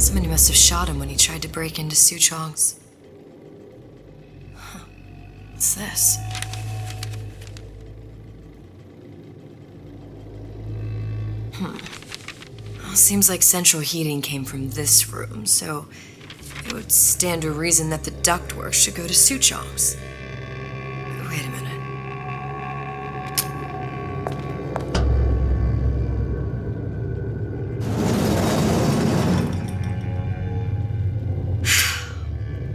Somebody must have shot him when he tried to break into Suchong's. Huh. What's this? Well, seems like central heating came from this room, so it would stand to reason that the ductwork should go to Suchong's. Wait a minute.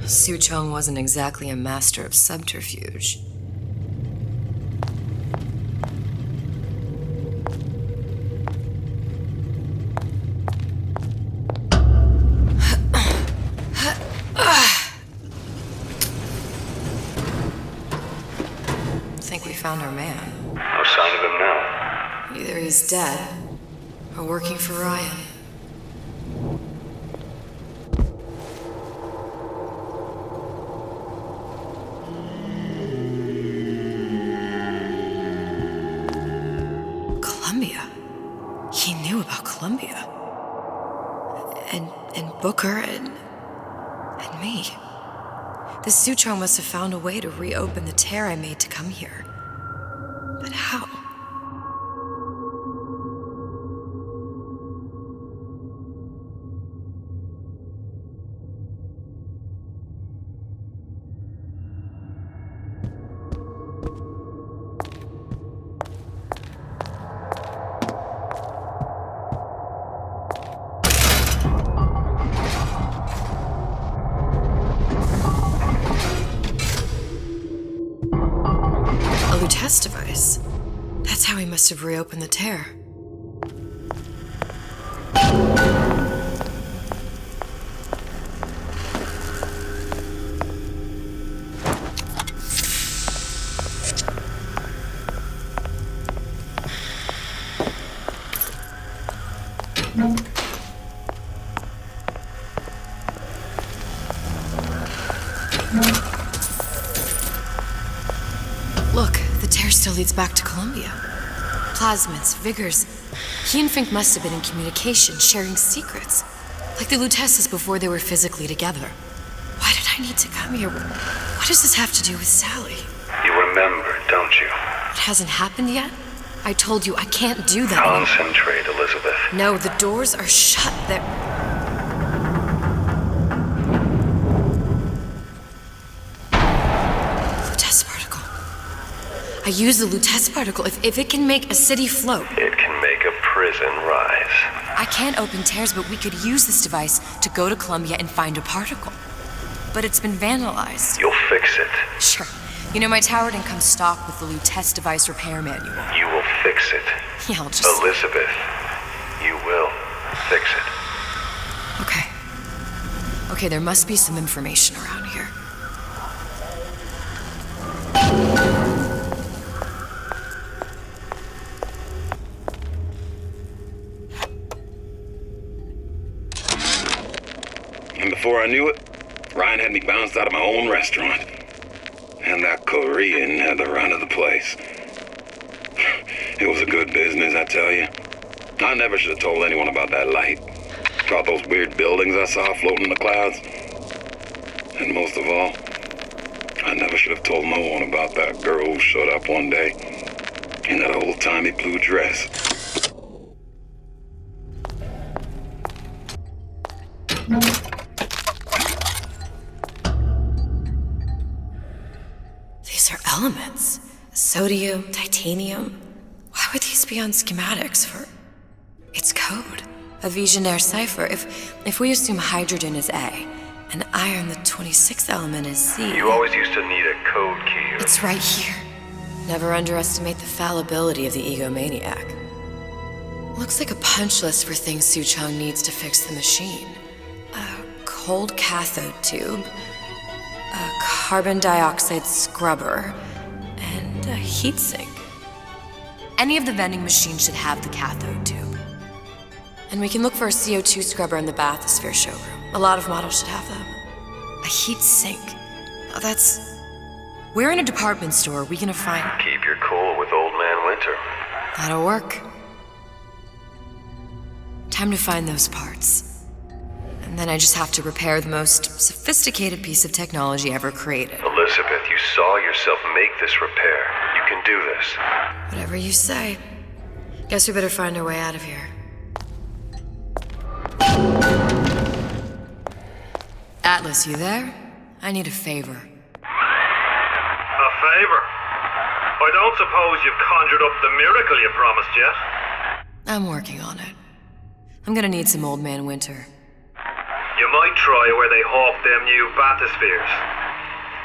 Suchong wasn't exactly a master of subterfuge. Think we found our man. No sign of him now. Either he's dead or working for Ryan. Kolumbiya. He knew about Kolumbiya. And Booker and me. The Suchong must have found a way to reopen the tear I made to come here. But how? Test device. That's how he must have reopened the tear. Look, the tear still leads back to Kolumbiya. Plasmids, vigors. He and Fink must have been in communication, sharing secrets. Like the Lutesses before they were physically together. Why did I need to come here? What does this have to do with Sally? You remember, don't you? It hasn't happened yet? I told you I can't do that. Concentrate, Elizabeth. No, the doors are shut. Lutece particle. I use the Lutece particle. If it can make a city float. It can make a prison rise. I can't open tears, but we could use this device to go to Kolumbiya and find a particle. But it's been vandalized. You'll fix it. Sure. You know, my tower didn't come stocked with the Lutece device repair manual. You will fix it. Yeah, I'll just... Elizabeth, you will fix it. Okay. Okay, there must be some information around here. And before I knew it, Ryan had me bounced out of my own restaurant. And that Korean had the run of the place. It was a good business, I tell you. I never should have told anyone about that light. About those weird buildings I saw floating in the clouds. And most of all, I never should have told no one about that girl who showed up one day in that old-timey blue dress. These are elements. Sodium, titanium. Why would these be on schematics for... It's code. A Visionaire cipher. If we assume hydrogen is A, and iron, the 26th element, is Z... You always used to need a code key. It's right here. Never underestimate the fallibility of the egomaniac. Looks like a punch list for things Suchong needs to fix the machine. A cold cathode tube, a carbon dioxide scrubber, and a heatsink. Any of the vending machines should have the cathode tube. And we can look for a CO2 scrubber in the bathysphere showroom. A lot of models should have them. A heat sink. Oh, that's... We're in a department store. We gonna find... Keep your cool with Old Man Winter. That'll work. Time to find those parts. And and then I just have to repair the most sophisticated piece of technology ever created. Elizabeth, you saw yourself make this repair. You can do this. Whatever you say. Guess we better find our way out of here. Atlas, you there? I need a favor. A favor? I don't suppose you've conjured up the miracle you promised yet? I'm working on it. I'm gonna need some Old Man Winter. You might try where they hawk them new bathyspheres.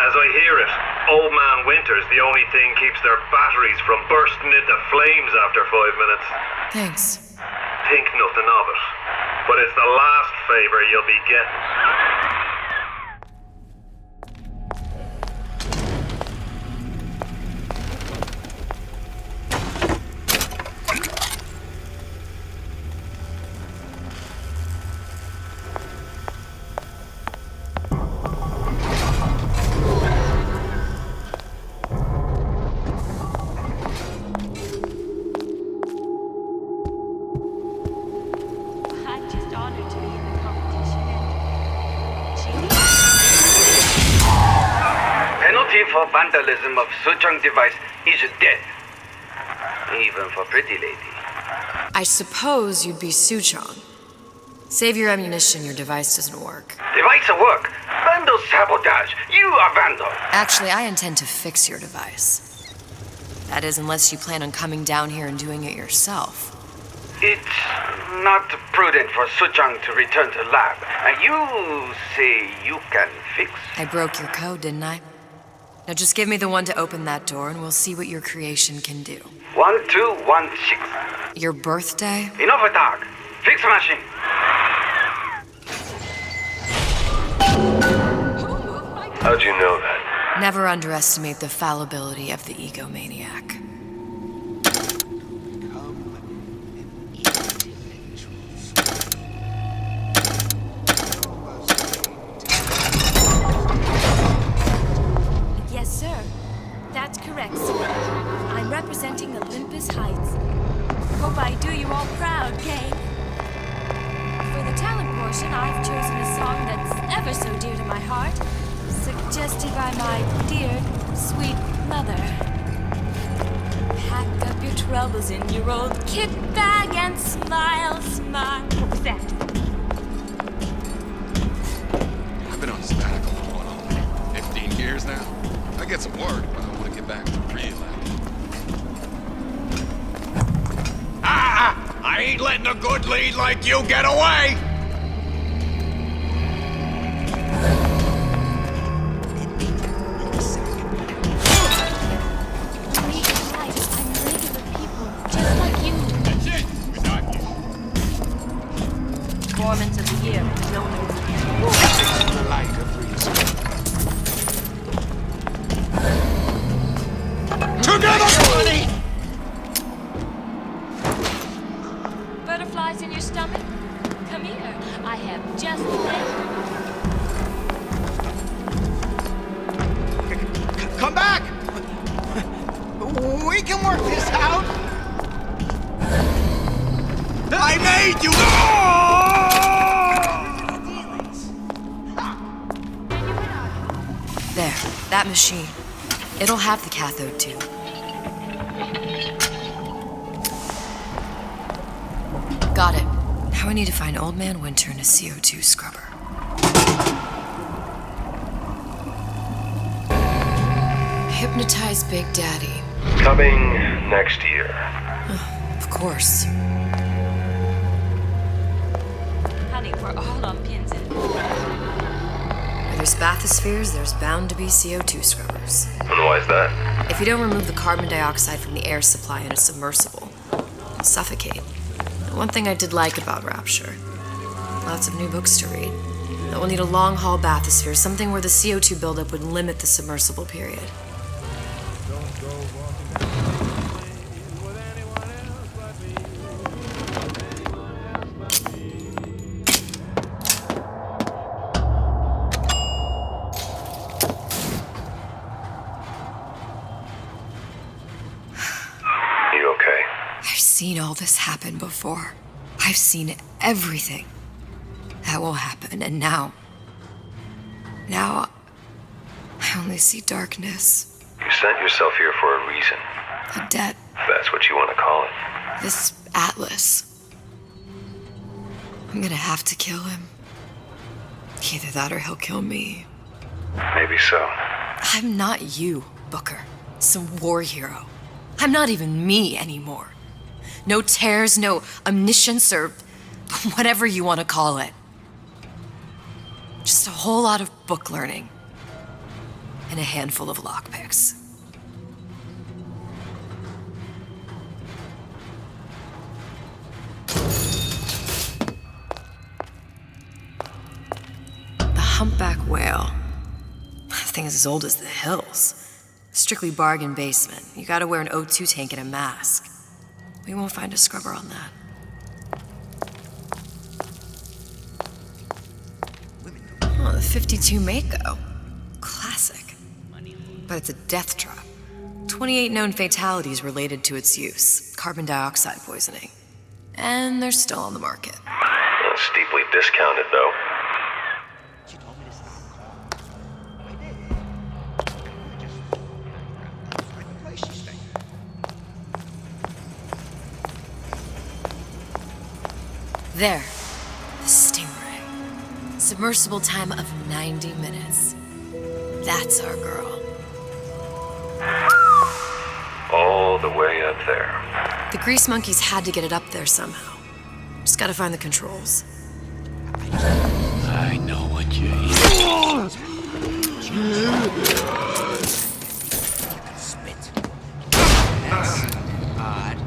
As I hear it, Old Man Winter's the only thing keeps their batteries from bursting into flames after 5 minutes. Thanks. Think nothing of it. But it's the last favor you'll be getting. For vandalism of Suchong device is death. Even for pretty lady. I suppose you'd be Suchong. Save your ammunition, your device doesn't work. Device work. Vandal sabotage. You are vandal. Actually, I intend to fix your device. That is, unless you plan on coming down here and doing it yourself. It's not prudent for Suchong to return to lab. And you say you can fix? I broke your code, didn't I? Now just give me the one to open that door and we'll see what your creation can do. 1216. Your birthday? Enough talk. Fix the machine. How'd you know that? Never underestimate the fallibility of the egomaniac. I'm representing Olympus Heights. Hope I do you all proud, gang. For the talent portion, I've chosen a song that's ever so dear to my heart, suggested by my dear, sweet mother. Pack up your troubles in your old kit bag and smile, smile. What was that? I've been on sabbatical for going on 15 years now. I get some work, but I want to get back to real life. I ain't letting a good lead like you get away! Performance of the year, no The light of reason. Together, buddy! Butterflies in your stomach? Come here. I have just the thing. Come back! We can work this out! I made you! There, that machine. It'll have the cathode tube. Got it. Now I need to find Old Man Winter and a CO2 scrubber. Hypnotize Big Daddy. Coming next year. Of course. Honey, we're all on pins and Where there's bathyspheres, there's bound to be CO2 scrubbers. And why is that? If you don't remove the carbon dioxide from the air supply in a submersible, you'll suffocate. And one thing I did like about Rapture, lots of new books to read. That we'll need a long-haul bathysphere, something where the CO2 buildup would limit the submersible period. I've seen all this happen before. I've seen everything. That won't happen, and now I only see darkness. You sent yourself here for a reason. A debt. If that's what you want to call it. This Atlas. I'm gonna have to kill him. Either that or he'll kill me. Maybe so. I'm not you, Booker. Some war hero. I'm not even me anymore. No tears, no omniscience, or whatever you want to call it. Just a whole lot of book learning. And a handful of lockpicks. The humpback whale. That thing is as old as the hills. Strictly bargain basement. You gotta wear an O2 tank and a mask. We won't find a scrubber on that. Oh, the 52 Mako. Classic. But it's a death trap. 28 known fatalities related to its use. Carbon dioxide poisoning. And they're still on the market. Steeply discounted, though. There. The Stingray. Submersible time of 90 minutes. That's our girl. All the way up there. The grease monkeys had to get it up there somehow. Just gotta find the controls. I know what you hear. Spit. That's odd.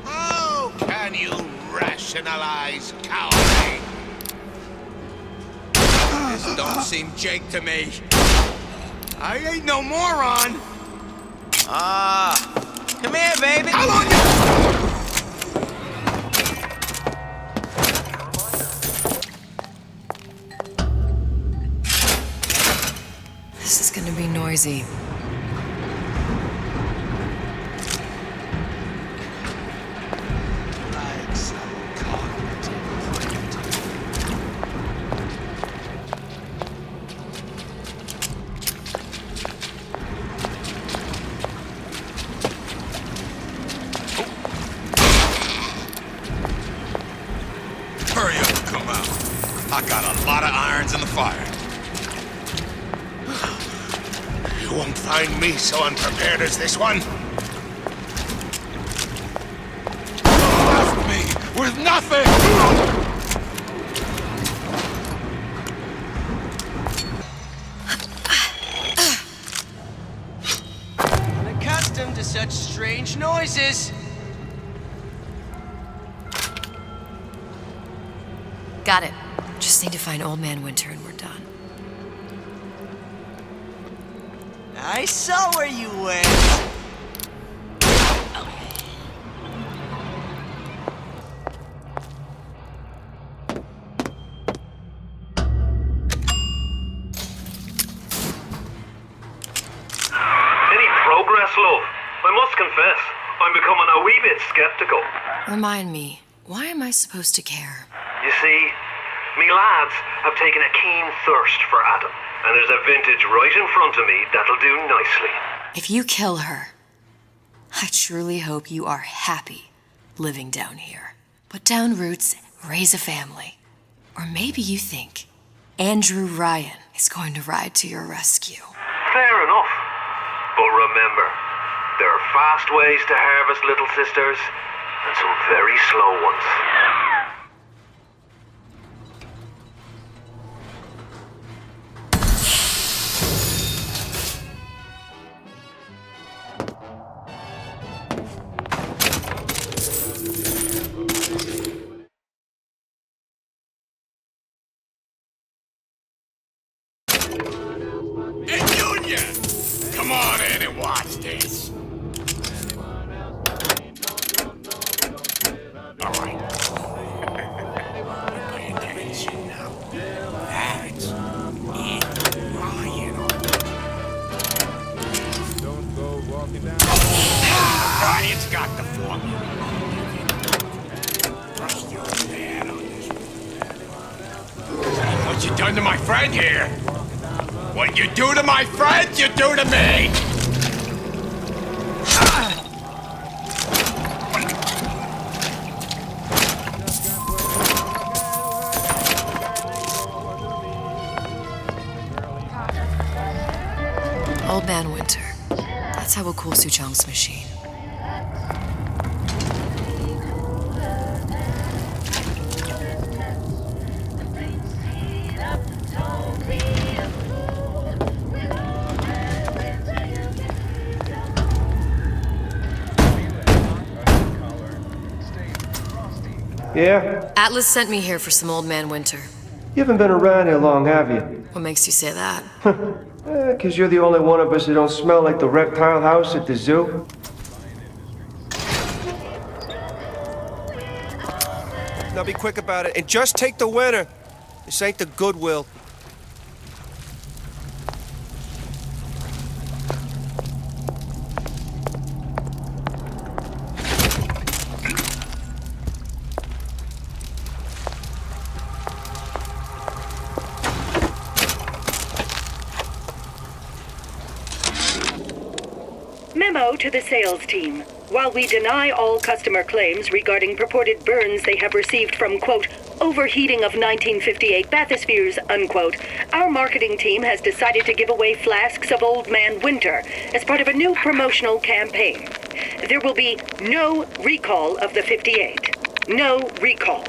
How can you rationalize cowardly? This don't seem Jake to me. I ain't no moron. Come here, baby. How long This is gonna be noisy. like some cognitive Hurry up, come out. I got a lot of irons in the fire. You won't find me so unprepared as this one. Left me with nothing! Unaccustomed to such strange noises. Got it. Just need to find Old Man Winter and we're done. I saw where you went. Any progress, love? I must confess, I'm becoming a wee bit skeptical. Remind me, why am I supposed to care? You see, me lads have taken a keen thirst for Adam, and there's a vintage right in front of me that'll do nicely. If you kill her, I truly hope you are happy living down here. Put down roots, raise a family. Or maybe you think Andrew Ryan is going to ride to your rescue. Fair enough. But remember, there are fast ways to harvest little sisters, and some very slow ones. Hey, Junior! Come on in and watch this. All right. Pay attention now. That's it. Ryan. Don't go walking down. Ryan's got the formula. done to my friend here? What you do to my friend, you do to me! Old Man Winter. That's how we'll cool Suchong's machine. Yeah? Atlas sent me here for some Old Man Winter. You haven't been around here long, have you? What makes you say that? 'Cause you're the only one of us that don't smell like the reptile house at the zoo. Now be quick about it, and just take the winner. This ain't the Goodwill. Memo to the sales team. While we deny all customer claims regarding purported burns they have received from, quote, overheating of 1958 bathyspheres, unquote, our marketing team has decided to give away flasks of Old Man Winter as part of a new promotional campaign. There will be no recall of the 58. No recall.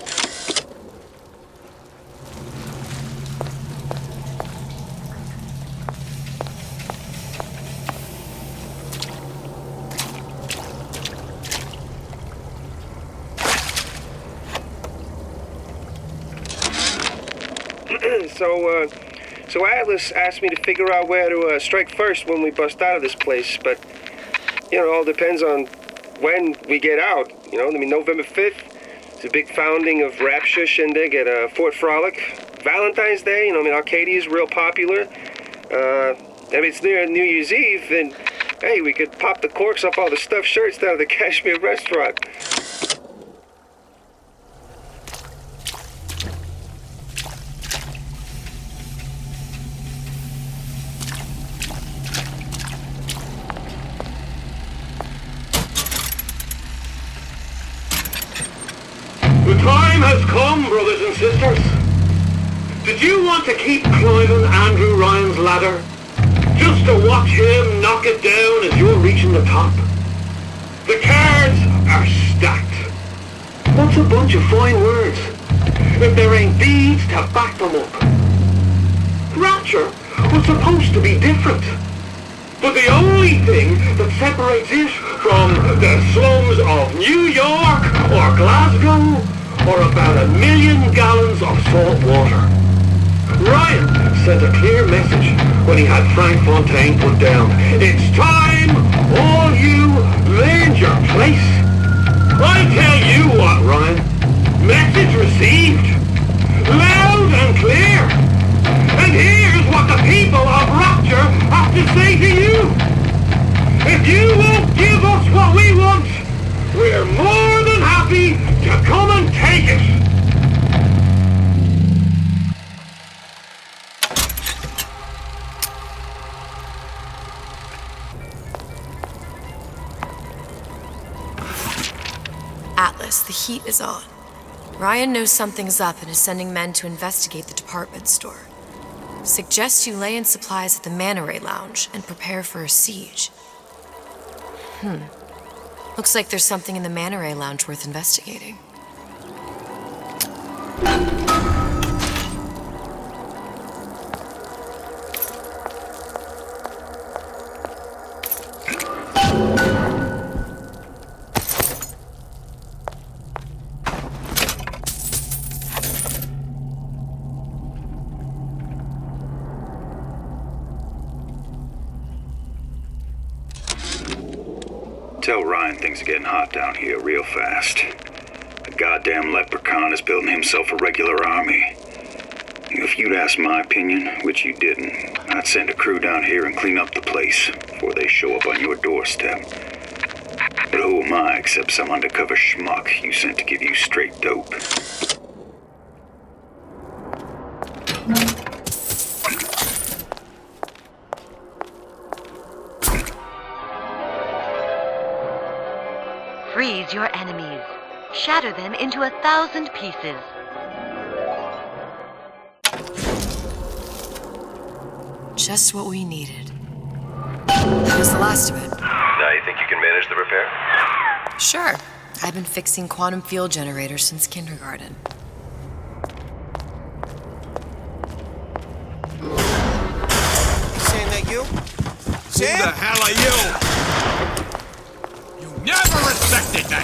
So Atlas asked me to figure out where to strike first when we bust out of this place, but, it all depends on when we get out, November 5th, it's a big founding of Rapture shindig at Fort Frolic. Valentine's Day, Arcadia is real popular. If it's near New Year's Eve, then, hey, we could pop the corks off all the stuffed shirts down at the Kashmir restaurant. The time has come, brothers and sisters. Did you want to keep climbing Andrew Ryan's ladder? Just to watch him knock it down as you're reaching the top? The cards are stacked. What's a bunch of fine words if there ain't deeds to back them up? Rapture was supposed to be different. But the only thing that separates it from the slums of New York or Glasgow or about 1 million gallons of salt water. Ryan sent a clear message when he had Frank Fontaine put down. It's time all you learned your place. I tell you what, Ryan. Message received. Loud and clear. And here's what the people of Rapture have to say to you. If you won't give us what we want, we're more than happy to come and take it. Atlas, the heat is on. Ryan knows something's up and is sending men to investigate the department store. Suggests you lay in supplies at the Manta Ray Lounge and prepare for a siege. Looks like there's something in the Manta Ray Lounge worth investigating. Tell Ryan things are getting hot down here real fast. The goddamn leprechaun is building himself a regular army. If you'd asked my opinion, which you didn't, I'd send a crew down here and clean up the place before they show up on your doorstep. But who am I except some undercover schmuck you sent to give you straight dope? Seize your enemies. Shatter them into 1,000 pieces. Just what we needed. That was the last of it. Now you think you can manage the repair? Sure. I've been fixing quantum field generators since kindergarten. Saying that you? Sam? Who the hell are you? You never respected me!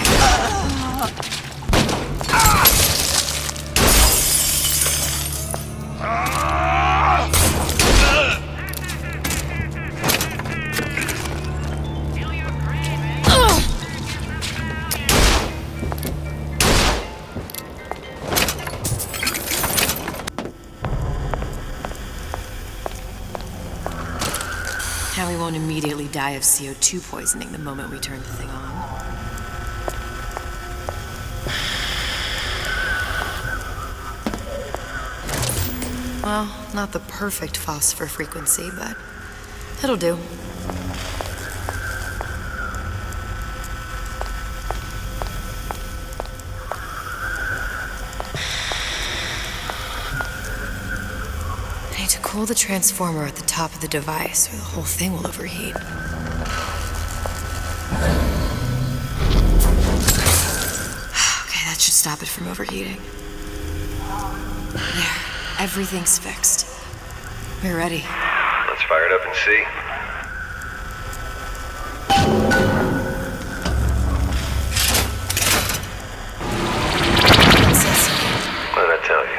Now we won't immediately die of CO2 poisoning the moment we turn the thing on. Well, not the perfect phosphor frequency, but it'll do. I need to cool the transformer at the top of the device, or the whole thing will overheat. Okay, that should stop it from overheating. There, everything's fixed. We're ready. Let's fire it up and see. What did I tell you?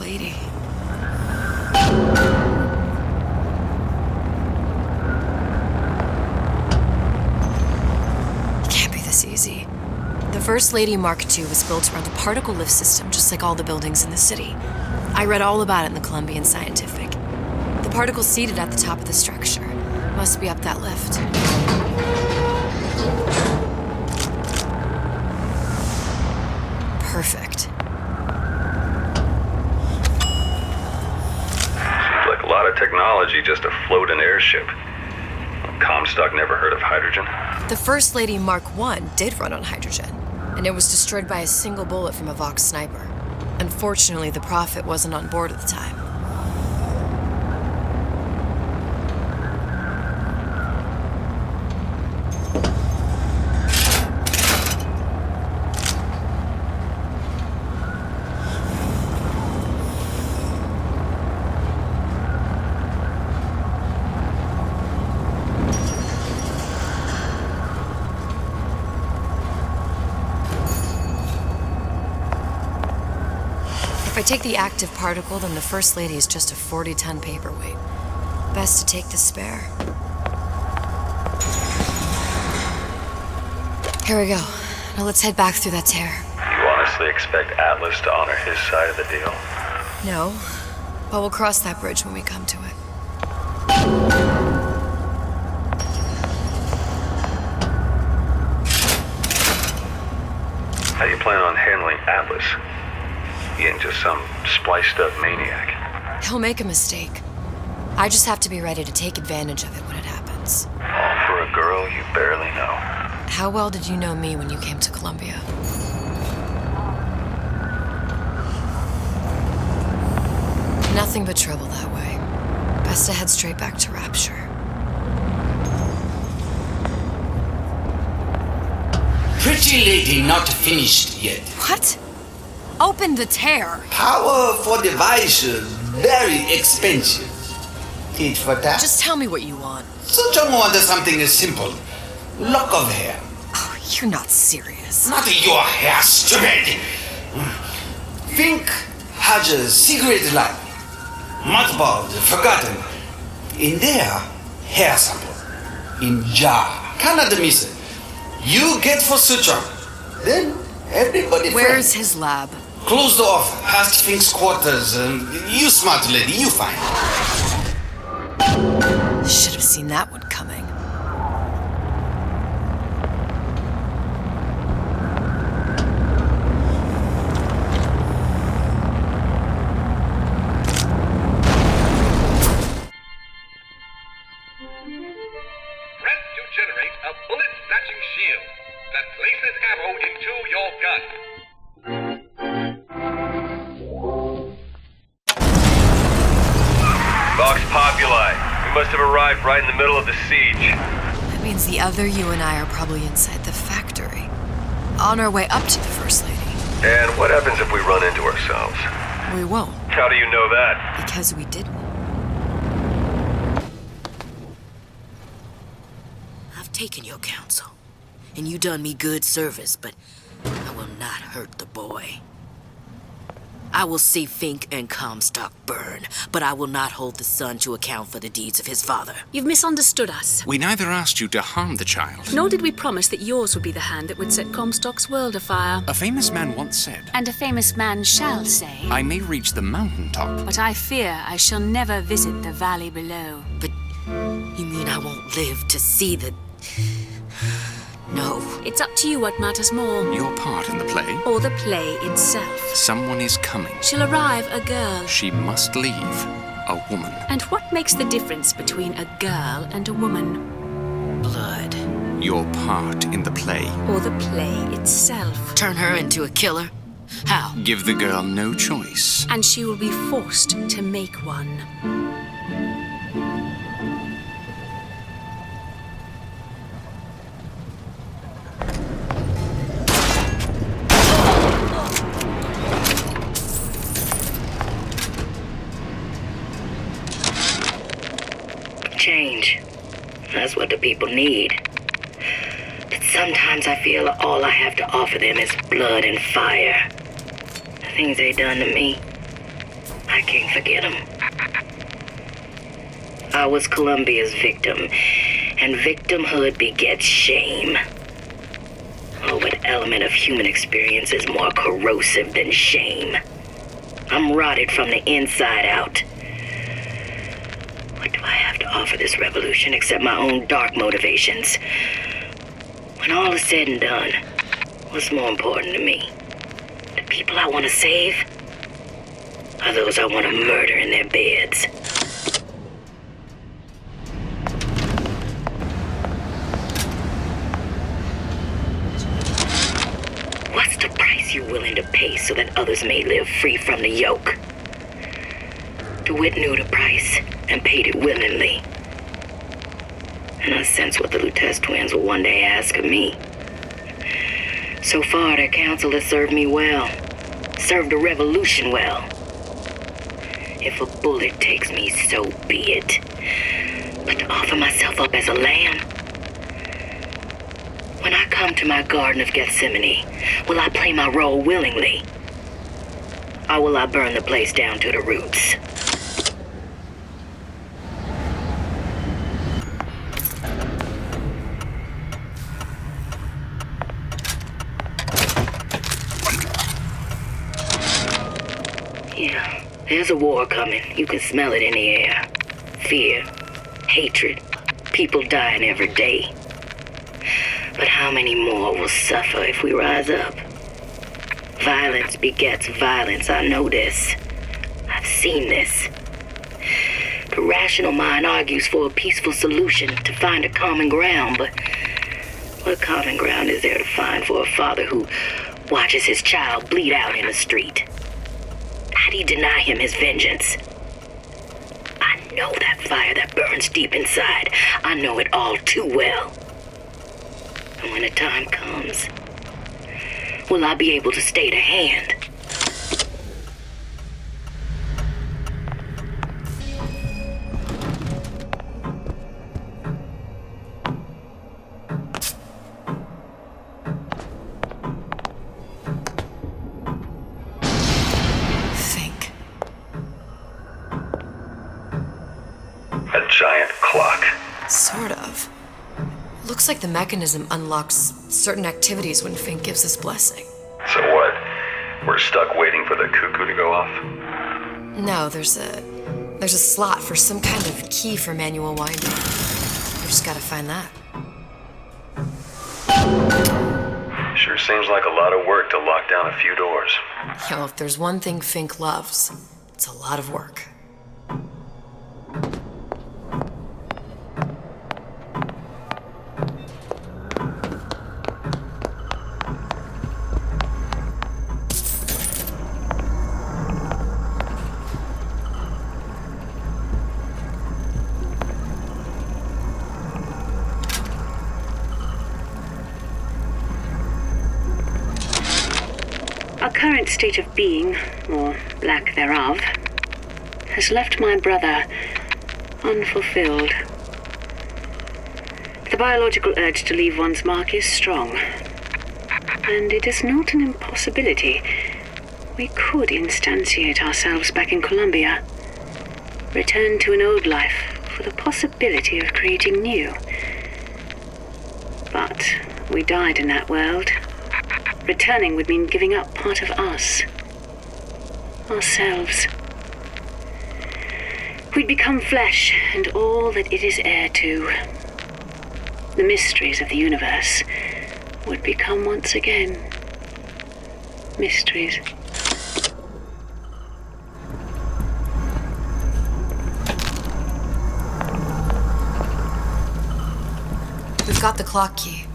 Lady. It can't be this easy. The First Lady Mark II was built around a particle lift system, just like all the buildings in the city. I read all about it in the Columbian Scientific. The particles seated at the top of the structure must be up that lift. Perfect. A lot of technology just to float an airship. Comstock never heard of hydrogen. The First Lady Mark I did run on hydrogen, and it was destroyed by a single bullet from a Vox sniper. Unfortunately, the Prophet wasn't on board at the time. If I take the active particle, then the First Lady is just a 40-ton paperweight. Best to take the spare. Here we go. Now let's head back through that tear. You honestly expect Atlas to honor his side of the deal? No, but we'll cross that bridge when we come to it. How do you plan on handling Atlas? He ain't just some spliced-up maniac. He'll make a mistake. I just have to be ready to take advantage of it when it happens. All for a girl you barely know. How well did you know me when you came to Kolumbiya? Nothing but trouble that way. Best to head straight back to Rapture. Pretty lady not finished yet. What? Open the tear. Power for device very expensive. Tit for tat. Just tell me what you want. Suchong wants something simple. Lock of hair. Oh, you're not serious. Not your hair, stupid. Fink has a secret lab. Mothballed, forgotten. In there, hair sample. In jar. Cannot miss it. You get for Suchong. Then everybody Where's friend. his lab? Closed off, past Fink's quarters. You smart lady, you find. Should have seen that one coming. Press to generate a bullet-snatching shield that places ammo into your gun. Vox Populi. We must have arrived right in the middle of the siege. That means the other you and I are probably inside the factory. On our way up to the First Lady. And what happens if we run into ourselves? We won't. How do you know that? Because we didn't. I've taken your counsel, and you done me good service, but I will not hurt the boy. I will see Fink and Comstock burn, but I will not hold the son to account for the deeds of his father. You've misunderstood us. We neither asked you to harm the child. Nor did we promise that yours would be the hand that would set Comstock's world afire. A famous man once said, And a famous man shall say, I may reach the mountaintop, but I fear I shall never visit the valley below. But you mean I won't live to see the... No. It's up to you what matters more. Your part in the play. Or the play itself. Someone is coming. She'll arrive a girl. She must leave a woman. And what makes the difference between a girl and a woman? Blood. Your part in the play. Or the play itself. Turn her into a killer? How? Give the girl no choice. And she will be forced to make one. Change. That's what the people need. But sometimes I feel all I have to offer them is blood and fire. The things they done to me, I can't forget them. I was Kolumbiya's victim, and victimhood begets shame. Oh, what element of human experience is more corrosive than shame? I'm rotted from the inside out. What do I have to offer this revolution except my own dark motivations? When all is said and done, what's more important to me? The people I want to save? Or those I want to murder in their beds? What's the price you're willing to pay so that others may live free from the yoke? DeWitt knew the price and paid it willingly. And I sense what the Lutez twins will one day ask of me. So far, their counsel has served me well. Served the revolution well. If a bullet takes me, so be it. But to offer myself up as a lamb? When I come to my Garden of Gethsemane, will I play my role willingly? Or will I burn the place down to the roots? Yeah, there's a war coming. You can smell it in the air. Fear, hatred, people dying every day. But how many more will suffer if we rise up? Violence begets violence, I know this. I've seen this. The rational mind argues for a peaceful solution to find a common ground, but what common ground is there to find for a father who watches his child bleed out in the street? How do you deny him his vengeance? I know that fire that burns deep inside. I know it all too well. And when the time comes, will I be able to stay the hand? Think. A giant clock. Sort of. Looks like the mechanism unlocks certain activities when Fink gives his blessing. So what? We're stuck waiting for the cuckoo to go off? No, there's a There's a slot for some kind of key for manual winding. We just gotta find that. Sure seems like a lot of work to lock down a few doors. Yo, if there's one thing Fink loves, it's a lot of work. Our current state of being, or lack thereof, has left my brother unfulfilled. The biological urge to leave one's mark is strong, and it is not an impossibility. We could instantiate ourselves back in Kolumbiya, return to an old life for the possibility of creating new. But we died in that world. Returning would mean giving up part of us. Ourselves. We'd become flesh and all that it is heir to. The mysteries of the universe would become once again mysteries. We've got the clock key.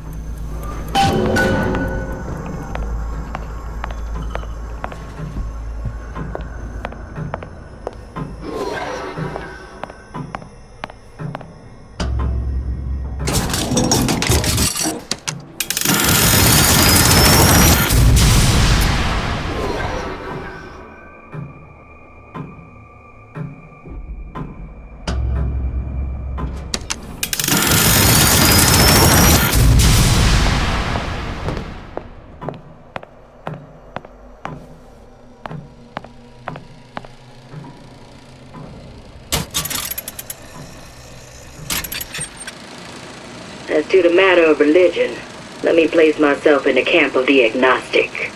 As to the matter of religion, let me place myself in the camp of the agnostic.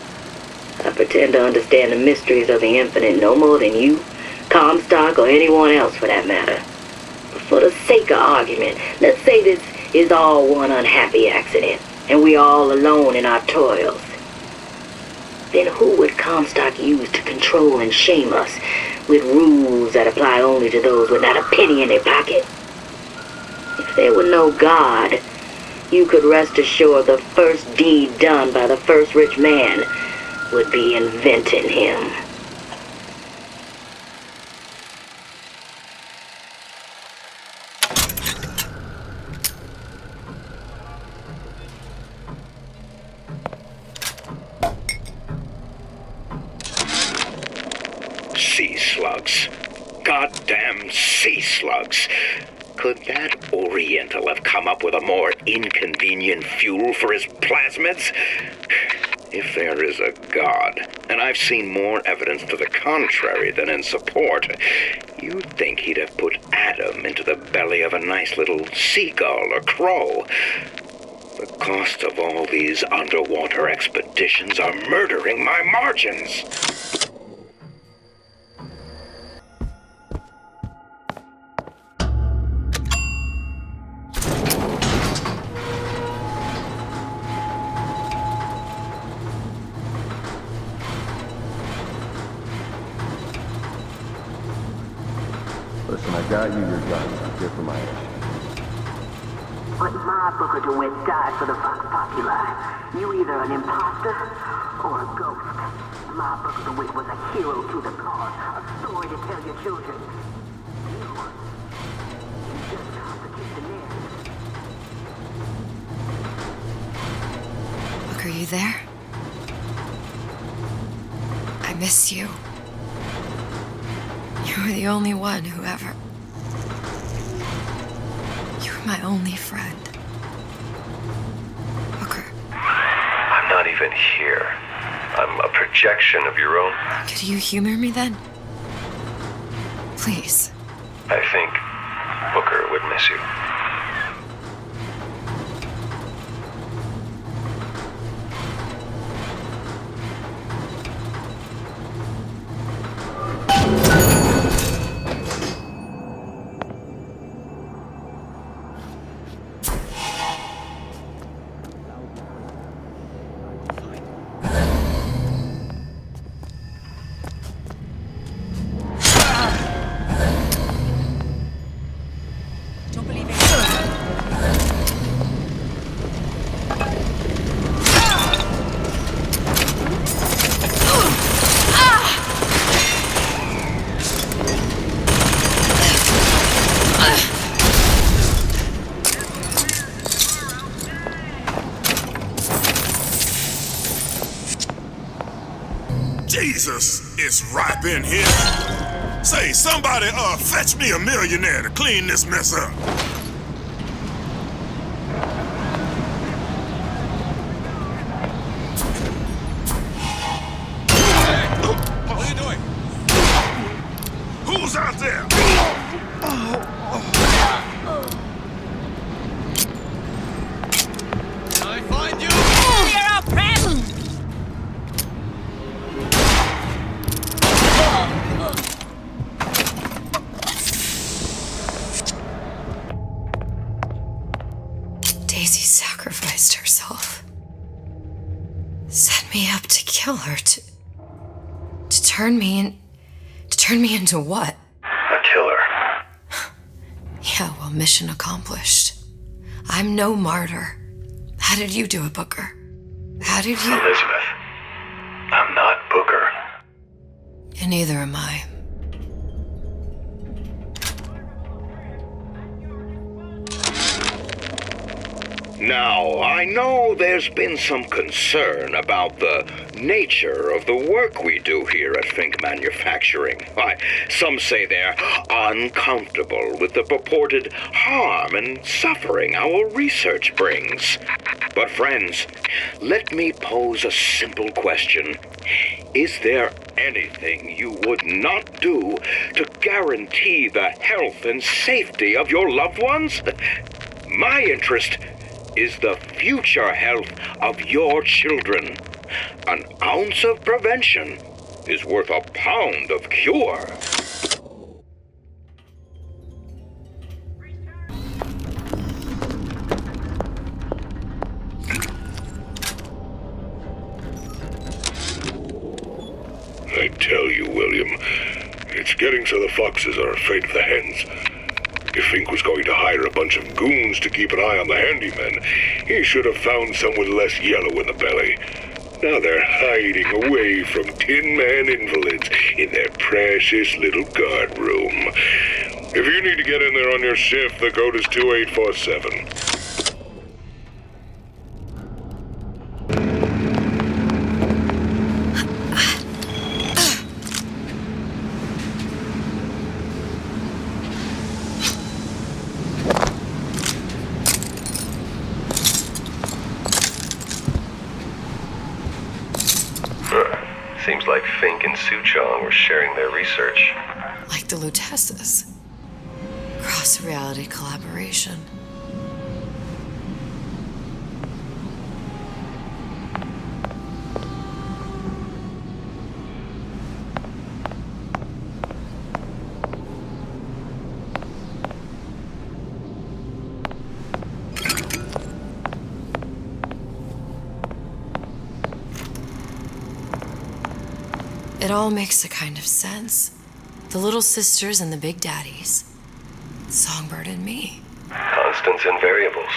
I pretend to understand the mysteries of the infinite no more than you, Comstock, or anyone else for that matter. But for the sake of argument, let's say this is all one unhappy accident, and we are all alone in our toils. Then who would Comstock use to control and shame us with rules that apply only to those with not a penny in their pocket? If there were no God, you could rest assured the first deed done by the first rich man would be inventing him. Sea slugs. Goddamn sea slugs. Could that Oriental have come up with a more inconvenient fuel for his plasmids? If there is a God, and I've seen more evidence to the contrary than in support, you'd think he'd have put Adam into the belly of a nice little seagull or crow. The cost of all these underwater expeditions are murdering my margins. Listen, I got you your gun. I'm here for my ass. But my Booker DeWitt died for the Vox Populi. You either an imposter or a ghost. My Booker DeWitt was a hero to the cause, a story to tell your children. You just complicate the narrative. Look, are you there? I miss you. You were the only one who ever... You were my only friend. Booker. I'm not even here. I'm a projection of your own. Could you humor me then? Please. I think Booker would miss you. Jesus, it's ripe in here. Say, somebody, fetch me a millionaire to clean this mess up. What are you doing? Who's out there? Can I find you? You're a present! Daizy sacrificed herself. Set me up to kill her, to turn me into what? A killer. Yeah, well, mission accomplished. I'm no martyr. How did you do it, Booker? How did you... Elizabeth, I'm not Booker. And neither am I. Now, I know there's been some concern about the nature of the work we do here at Fink Manufacturing. Why, some say they're uncomfortable with the purported harm and suffering our research brings. But friends, let me pose a simple question. Is there anything you would not do to guarantee the health and safety of your loved ones? My interest is the future health of your children. An ounce of prevention is worth a pound of cure. I tell you, William, it's getting so the foxes are afraid of the hens. If Fink was going to hire a bunch of goons to keep an eye on the handymen, he should have found some with less yellow in the belly. Now they're hiding away from Tin Man invalids in their precious little guard room. If you need to get in there on your shift, the code is 2847. Seems like Fink and Suchong were sharing their research. Like the Lutesses. Cross-reality collaboration. It all makes a kind of sense. The little sisters and the big daddies. Songbird and me. Constants and variables.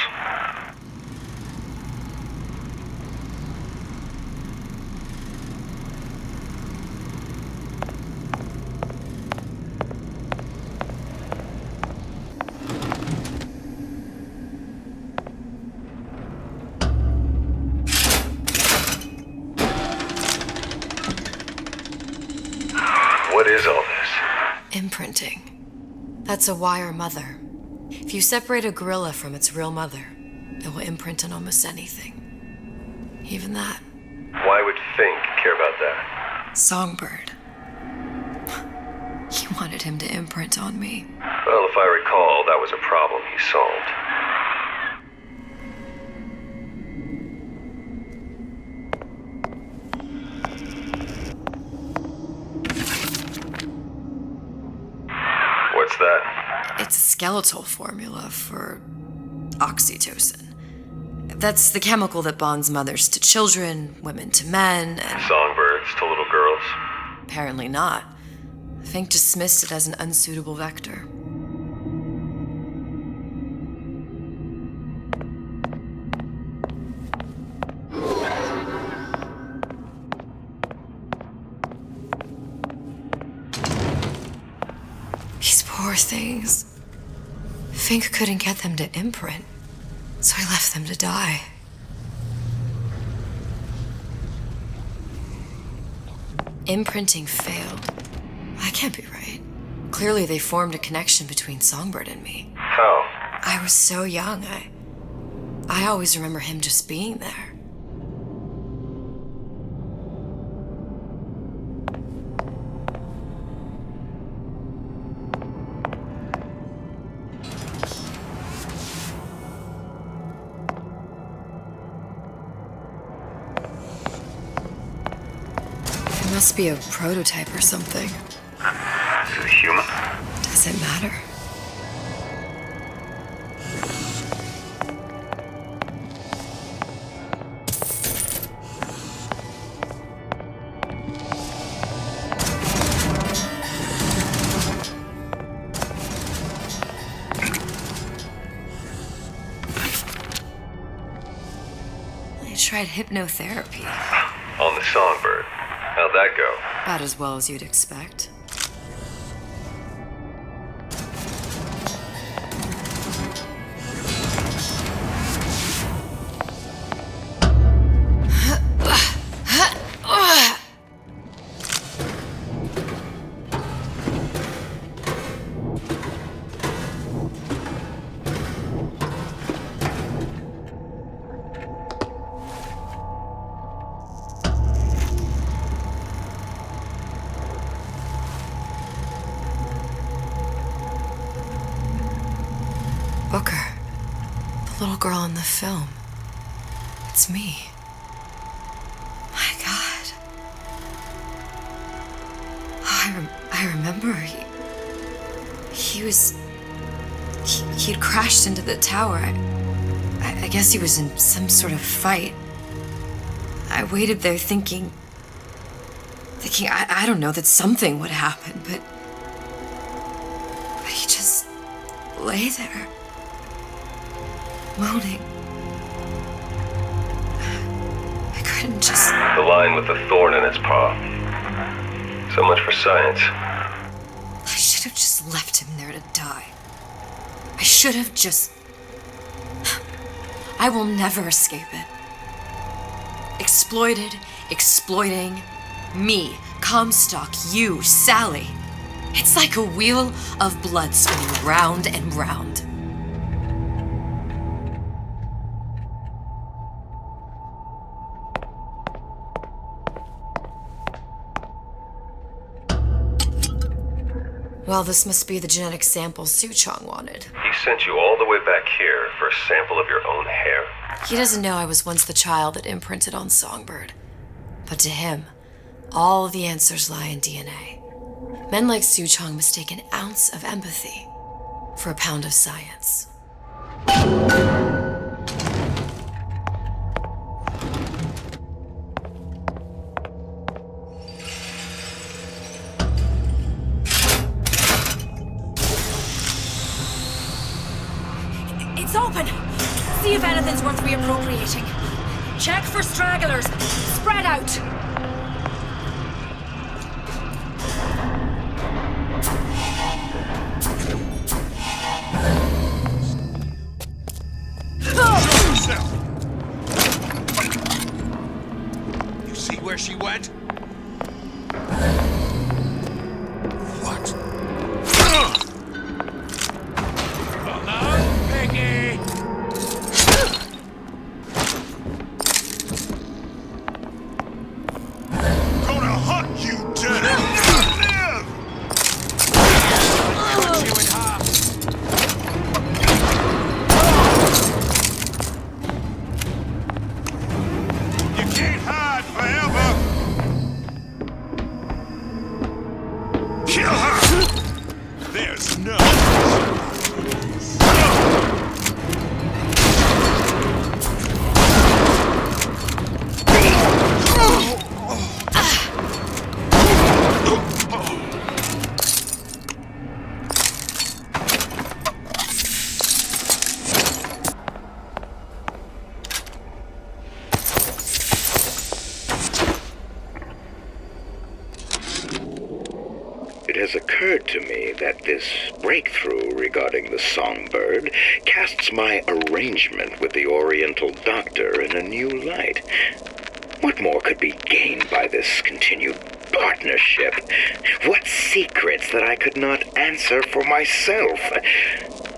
What is all this? Imprinting. That's a wire mother. If you separate a gorilla from its real mother, it will imprint on almost anything. Even that. Why would Fink care about that? Songbird. He wanted him to imprint on me. Well, if I recall, that was a problem he solved. What's that? It's a skeletal formula for oxytocin. That's the chemical that bonds mothers to children, women to men, and... Songbirds to little girls? Apparently not. Fink dismissed it as an unsuitable vector. These poor things. Fink couldn't get them to imprint, so he left them to die. Imprinting failed. That can't be right. Clearly they formed a connection between Songbird and me. How? I was so young, I always remember him just being there. It must be a prototype or something. Is it human? Does it matter? I tried hypnotherapy. On the Songbird. How'd that go? About as well as you'd expect. Booker. The little girl in the film. It's me. My God. Oh, I remember. He'd crashed into the tower. I guess he was in some sort of fight. I waited there thinking I don't know, that something would happen, but he just lay there. Moaning. I couldn't just... The line with the thorn in its paw. So much for science. I should have just left him there to die. I should have just... I will never escape it. Exploited, exploiting, me, Comstock, you, Sally. It's like a wheel of blood spinning round and round. Well, this must be the genetic sample Suchong wanted. He sent you all the way back here for a sample of your own hair? He doesn't know I was once the child that imprinted on Songbird. But to him, all of the answers lie in DNA. Men like Suchong mistake an ounce of empathy for a pound of science. It's open! See if anything's worth reappropriating. Check for stragglers. Spread out! You see where she went? What? Hello, Piggy! Gonna hunt you, Denny! You can't hide forever! Kill her! There's no... It has occurred to me that this breakthrough regarding the Songbird casts my arrangement with the Oriental Doctor in a new light. What more could be gained by this continued partnership? What secrets that I could not answer for myself?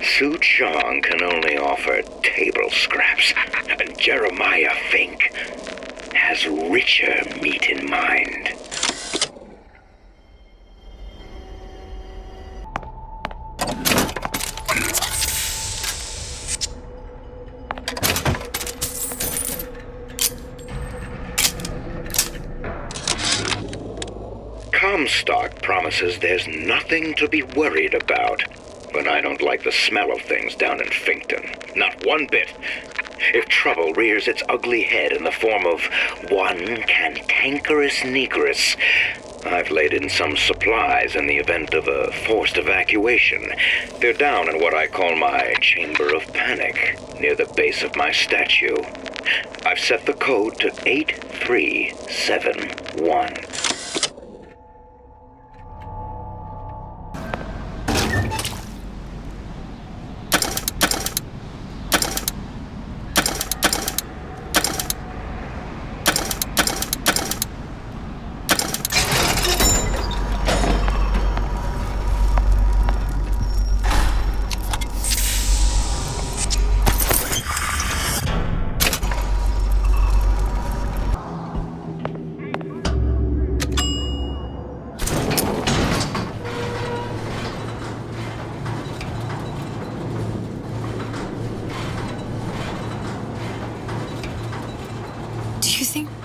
Suchong can only offer table scraps, and Jeremiah Fink has richer meat in mind. Comstock promises there's nothing to be worried about, but I don't like the smell of things down in Finkton. Not one bit. If trouble rears its ugly head in the form of one cantankerous negress, I've laid in some supplies in the event of a forced evacuation. They're down in what I call my chamber of panic, near the base of my statue. I've set the code to 8371.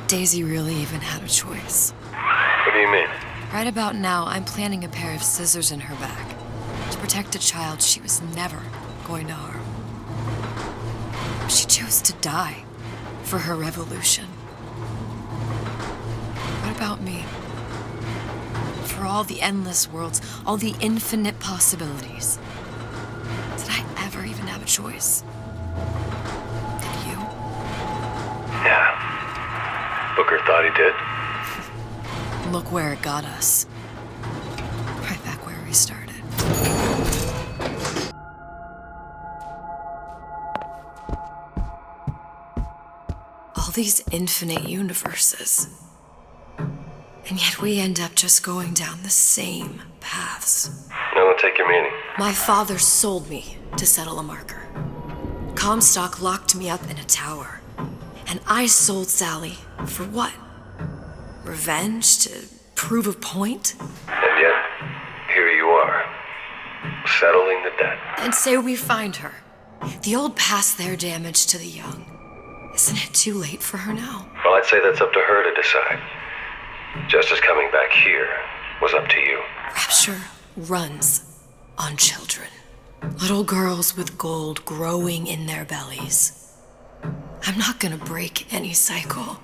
Daizy really even had a choice. What do you mean? Right about now, I'm planting a pair of scissors in her back to protect a child she was never going to harm. She chose to die for her revolution. What about me? For all the endless worlds, all the infinite possibilities. Did I ever even have a choice? Did you? Yeah. Booker thought he did. Look where it got us. Right back where we started. All these infinite universes. And yet we end up just going down the same paths. I don't take your meaning. My father sold me to settle a marker. Comstock locked me up in a tower. And I sold Sally for what? Revenge? To prove a point? And yet, here you are, settling the debt. And say we find her. The old past their damage to the young. Isn't it too late for her now? Well, I'd say that's up to her to decide. Justice coming back here was up to you. Rapture runs on children. Little girls with gold growing in their bellies. I'm not gonna break any cycle.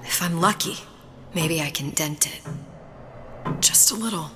If I'm lucky, maybe I can dent it. Just a little.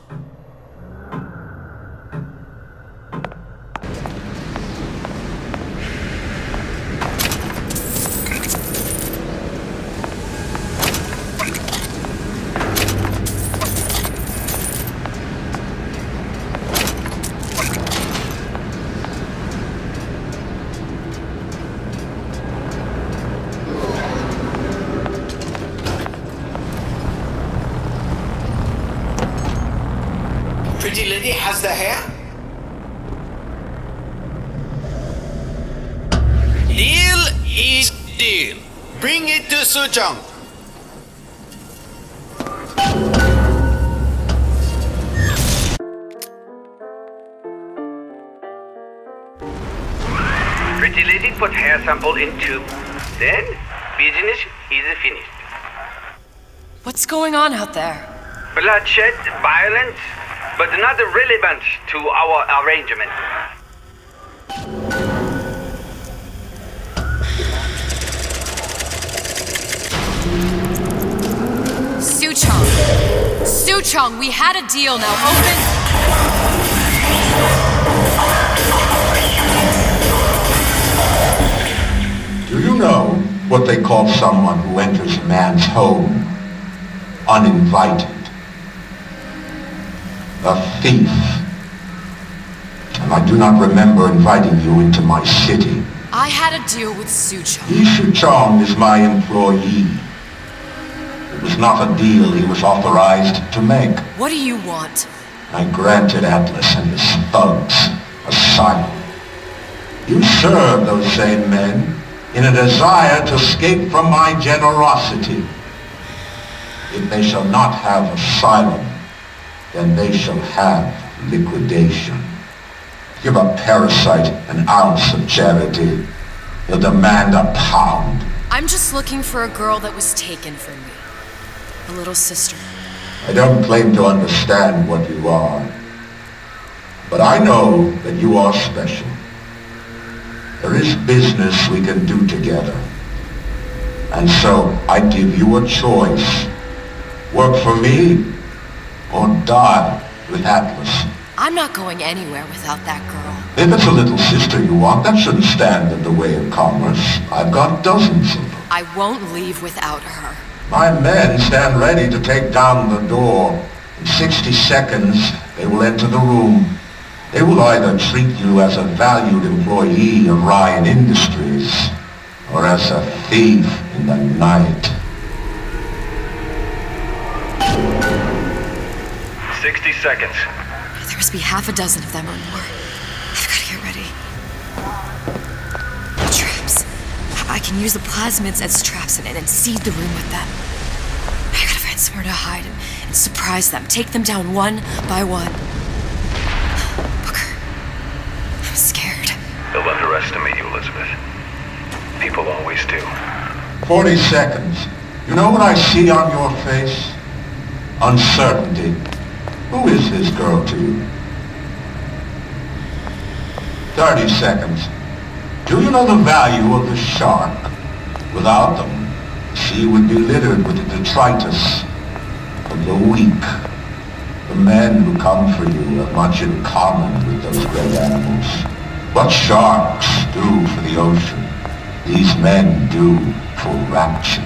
Pretty lady has the hair? Deal is deal. Bring it to Suchong. Pretty lady put hair sample in tube. Then business is finished. What's going on out there? Bloodshed, violence, but not relevant to our arrangement. Suchong! Suchong, we had a deal, now open... Do you know what they call someone who enters a man's home uninvited? A thief. And I do not remember inviting you into my city. I had a deal with Suchong. Suchong is my employee. It was not a deal he was authorized to make. What do you want? I granted Atlas and his thugs asylum. You serve those same men in a desire to escape from my generosity. If they shall not have asylum, then they shall have liquidation. Give a parasite an ounce of charity, he'll demand a pound. I'm just looking for a girl that was taken from me. A little sister. I don't claim to understand what you are, but I know that you are special. There is business we can do together. And so I give you a choice. Work for me, or die with Atlas. I'm not going anywhere without that girl. If it's a little sister you want, that shouldn't stand in the way of commerce. I've got dozens of them. I won't leave without her. My men stand ready to take down the door. In 60 seconds, they will enter the room. They will either treat you as a valued employee of Ryan Industries, or as a thief in the night. 60 seconds. There must be half a dozen of them or more. I've got to get ready. Traps. I can use the plasmids as traps and seed the room with them. I gotta find somewhere to hide and surprise them. Take them down one by one. Booker. I'm scared. They'll underestimate you, Elizabeth. People always do. 40 seconds. You know what I see on your face? Uncertainty. Who is this girl to you? 30 seconds. Do you know the value of the shark? Without them, the sea would be littered with the detritus of the weak. The men who come for you have much in common with those great animals. What sharks do for the ocean, these men do for Rapture.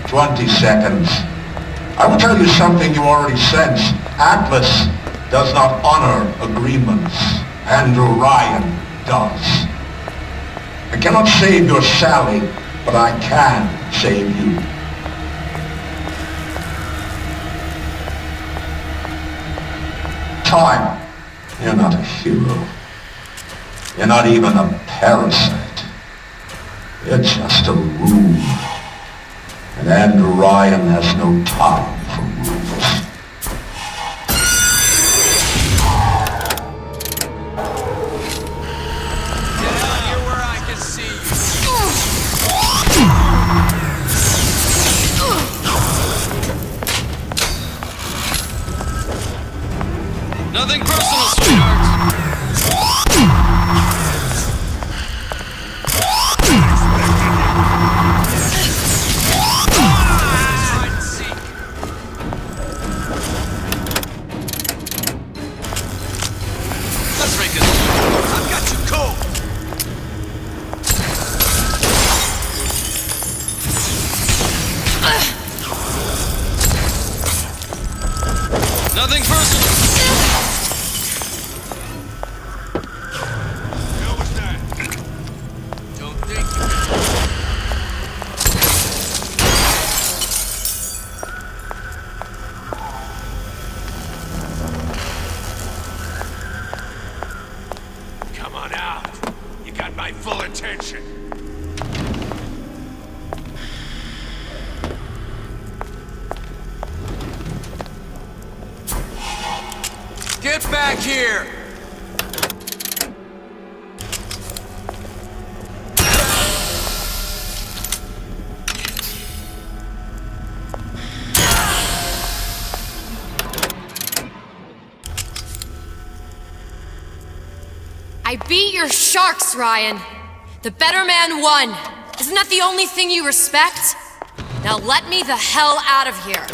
20 seconds. I will tell you something you already sense. Atlas does not honor agreements. Andrew Ryan does. I cannot save your Sally, but I can save you. Time. You're not a hero. You're not even a parasite. You're just a room. And Andrew Ryan has no time for rules. Get out here where I can see you. Nothing personal, sweetheart. Nothing personal. Hell was that? Don't think Come on out. You got my full attention. Get back here! I beat your sharks, Ryan. The better man won. Isn't that the only thing you respect? Now let me the hell out of here.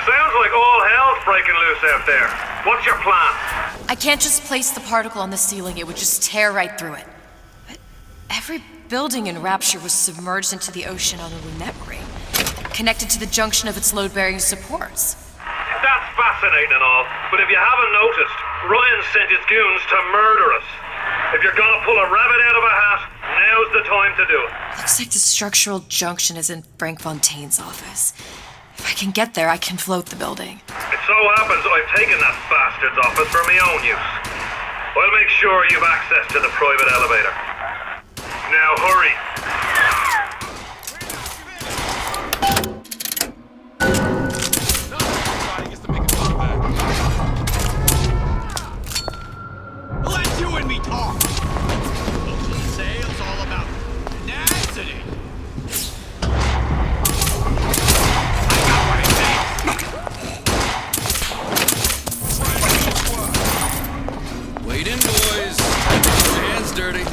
Sounds like all hell's breaking loose out there. What's your plan? I can't just place the particle on the ceiling. It would just tear right through it. But every building in Rapture was submerged into the ocean on a lunette ring, connected to the junction of its load-bearing supports. That's fascinating and all, but if you haven't noticed, Ryan sent his goons to murder us. If you're gonna pull a rabbit out of a hat, now's the time to do it. Looks like the structural junction is in Frank Fontaine's office. If I can get there, I can float the building. It so happens I've taken that bastard's office for my own use. I'll make sure you've access to the private elevator. Now hurry. Let you and me talk. Sales all about tenacity. I got what it takes. Wait in, boys. Your hands dirty.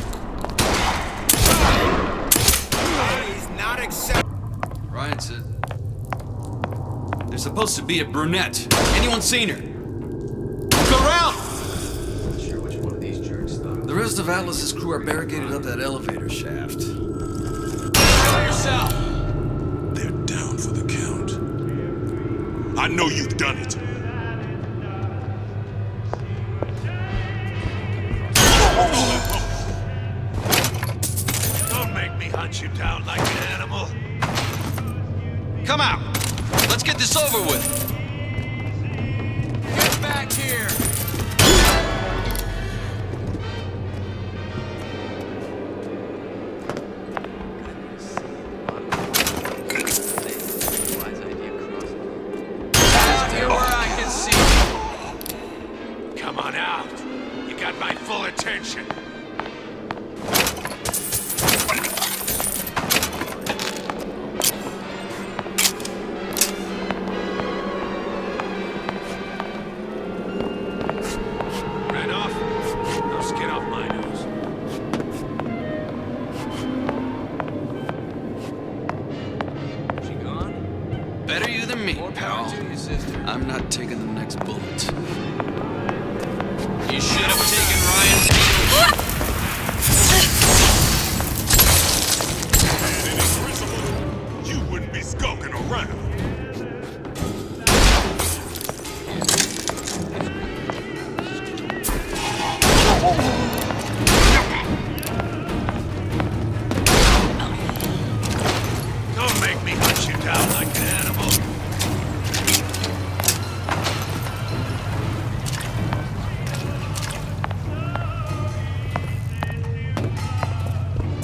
He's not accepting. Ryan said there's supposed to be a brunette. Anyone seen her? Look around. The rest of Atlas's crew are barricaded up that elevator shaft. Kill yourself! They're down for the count. I know you've done it. Don't make me hunt you down like an animal. Come out! Let's get this over with. Get back here! Attention. Ran off? No skin off my nose. She gone? Better you than me, More pal. power to you, sister. I'm not taking the next bullet. You should have taken Ryan's needle. You wouldn't be skulking around. Don't make me hunt you down like an animal.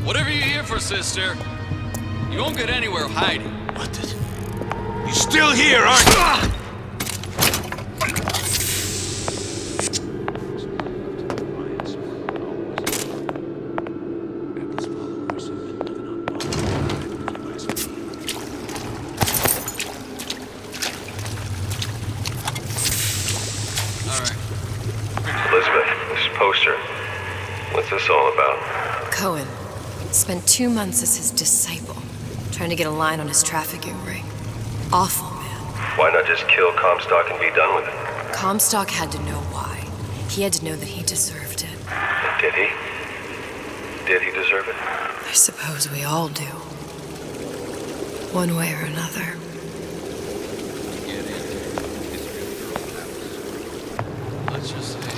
Whatever you're here for, sister, you won't get anywhere hiding. What the? You still here, aren't you? Elizabeth, this poster. What's this all about? Cohen spent 2 months as his disciple, trying to get a line on his trafficking ring. Awful man. Why not just kill Comstock and be done with it? Comstock had to know why. He had to know that he deserved it. Did he? Did he deserve it? I suppose we all do. One way or another. Let's just say.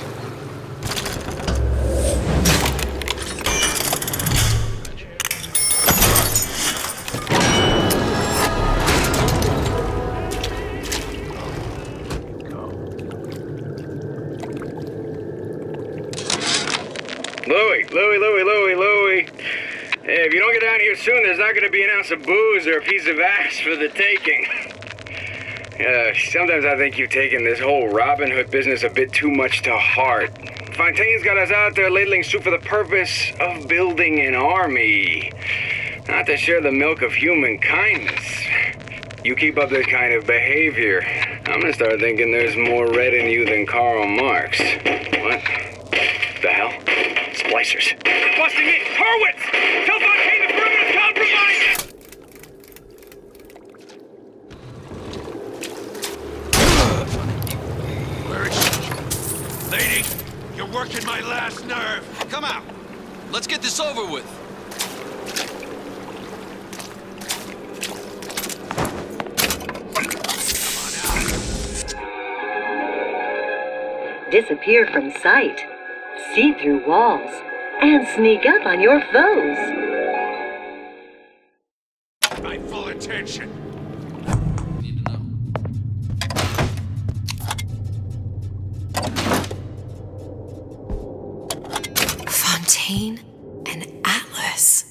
Louie. Hey, if you don't get down here soon, there's not going to be an ounce of booze or a piece of ass for the taking. Sometimes I think you've taken this whole Robin Hood business a bit too much to heart. Fontaine's got us out there ladling soup for the purpose of building an army, not to share the milk of human kindness. You keep up this kind of behavior, I'm gonna start thinking there's more red in you than Karl Marx. What the hell? Splicers. They're busting in! Hurwitz! Tell Fontaine the perimeter's compromised! Where is she? Lady, you're working my last nerve. Come out. Let's get this over with. disappear from sight, see through walls, and sneak up on your foes. My full attention. Fontaine and Atlas.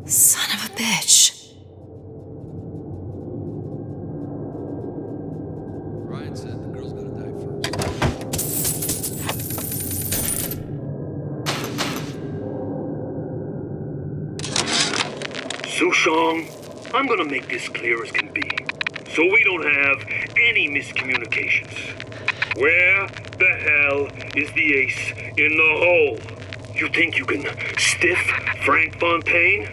Son of a bitch. Ryan said the girl's gotta die first. Suchong, I'm gonna make this clear as can be, so we don't have any miscommunications. Where the hell is the ace in the hole? You think you can stiff Frank Fontaine?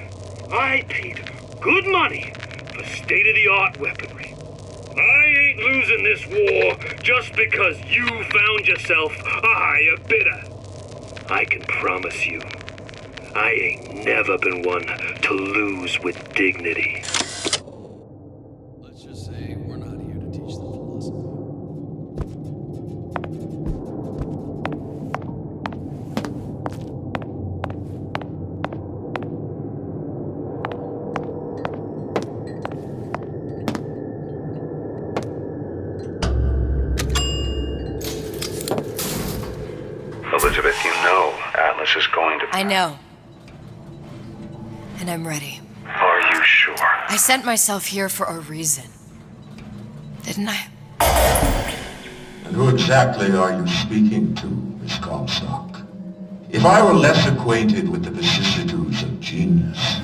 I paid good money for state-of-the-art weaponry. I ain't losing this war just because you found yourself a higher bidder. I can promise you, I ain't never been one to lose with dignity. Let's just say we're not here to teach them philosophy. Elizabeth, you know Atlas is going to... I know. And I'm ready. Are you sure? I sent myself here for a reason. Didn't I? And who exactly are you speaking to, Miss Comstock? If I were less acquainted with the vicissitudes of genius,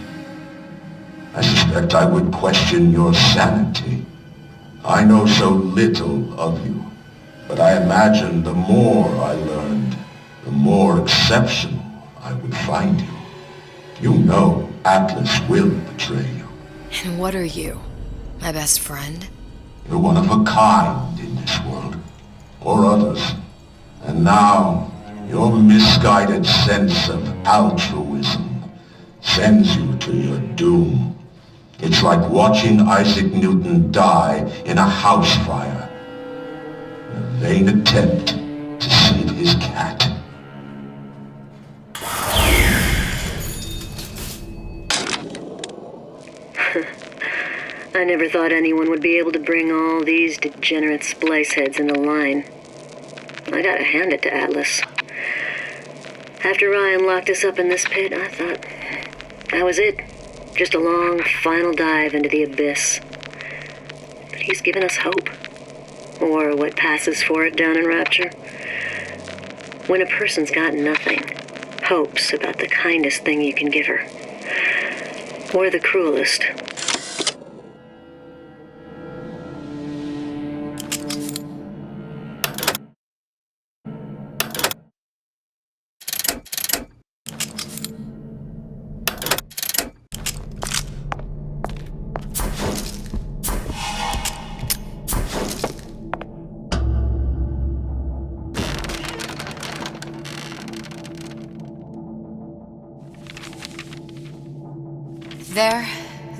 I suspect I would question your sanity. I know so little of you, but I imagine the more I learned, the more exceptional I would find you. You know Atlas will betray you. And what are you? My best friend? You're one of a kind in this world, or others. And now, your misguided sense of altruism sends you to your doom. It's like watching Isaac Newton die in a house fire, in a vain attempt to save his cat. I never thought anyone would be able to bring all these degenerate splice heads into line. I gotta hand it to Atlas. After Ryan locked us up in this pit, I thought that was it. Just a long, final dive into the abyss. But he's given us hope. Or what passes for it down in Rapture. When a person's got nothing, hope's about the kindest thing you can give her. Or the cruelest.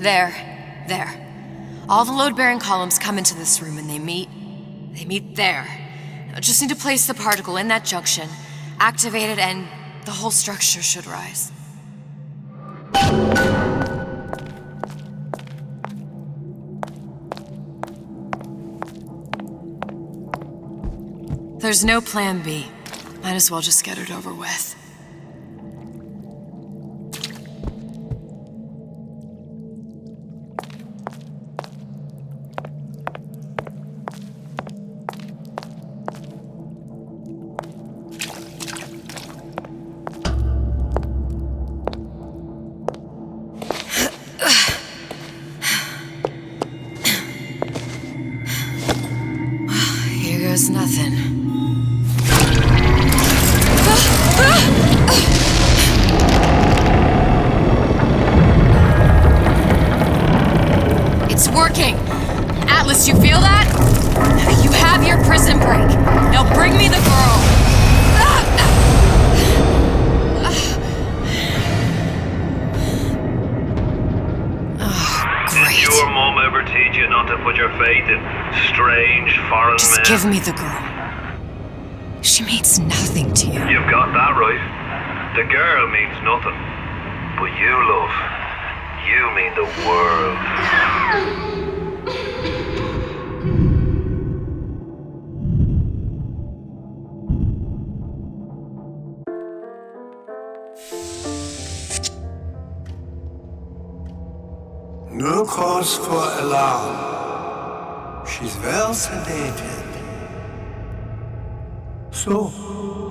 There. All the load-bearing columns come into this room and they meet there. I just need to place the particle in that junction, activate it, and the whole structure should rise. There's no plan B. Might as well just get it over with. Nothing. It's working! Atlas, you feel that? You have your prison break. Now bring me the girl. Did your mom ever teach you not to put your faith in strange foreign men? Just give me the girl. She means nothing to you. You've got that right. The girl means nothing. But you, love, you mean the world. No cause for alarm. She's well sedated. So,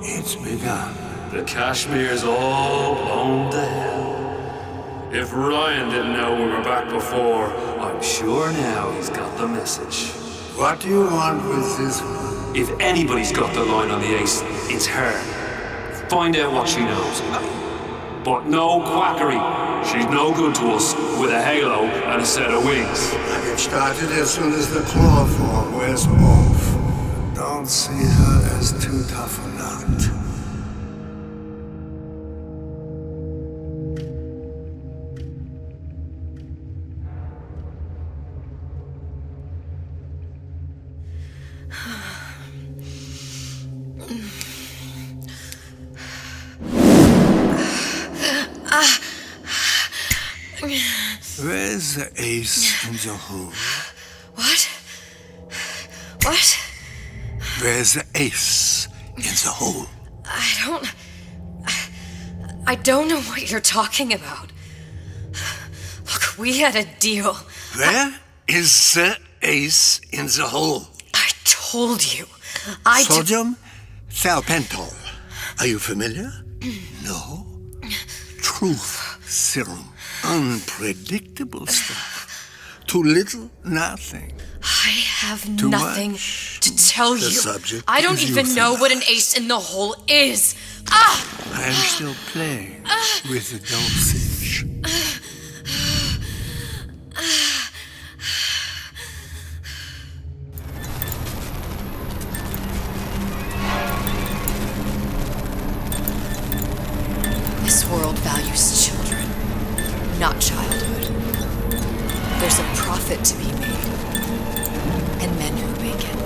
it's begun. The Kashmir's all blown to hell. If Ryan didn't know we were back before, I'm sure now he's got the message. What do you want with this one? If anybody's got the line on the ace, it's her. Find out what she knows. But no quackery. She's no good to us with a halo and a set of wings. I get started as soon as the claw form wears off. Don't see her as too tough a nut. Where's the ace in the hole? What? What? Where's the ace in the hole? I don't know what you're talking about. Look, we had a deal. Where is the ace in the hole? I told you. Sodium thiopental. Are you familiar? No. Truth serum. Unpredictable stuff. Too little, nothing. I have Too nothing much. to tell The you. subject I don't is even know what an euthanized. ace in the hole is. Ah! I am still playing with the dosage. This world values children, not childhood. There's a profit to be made, and men who make it.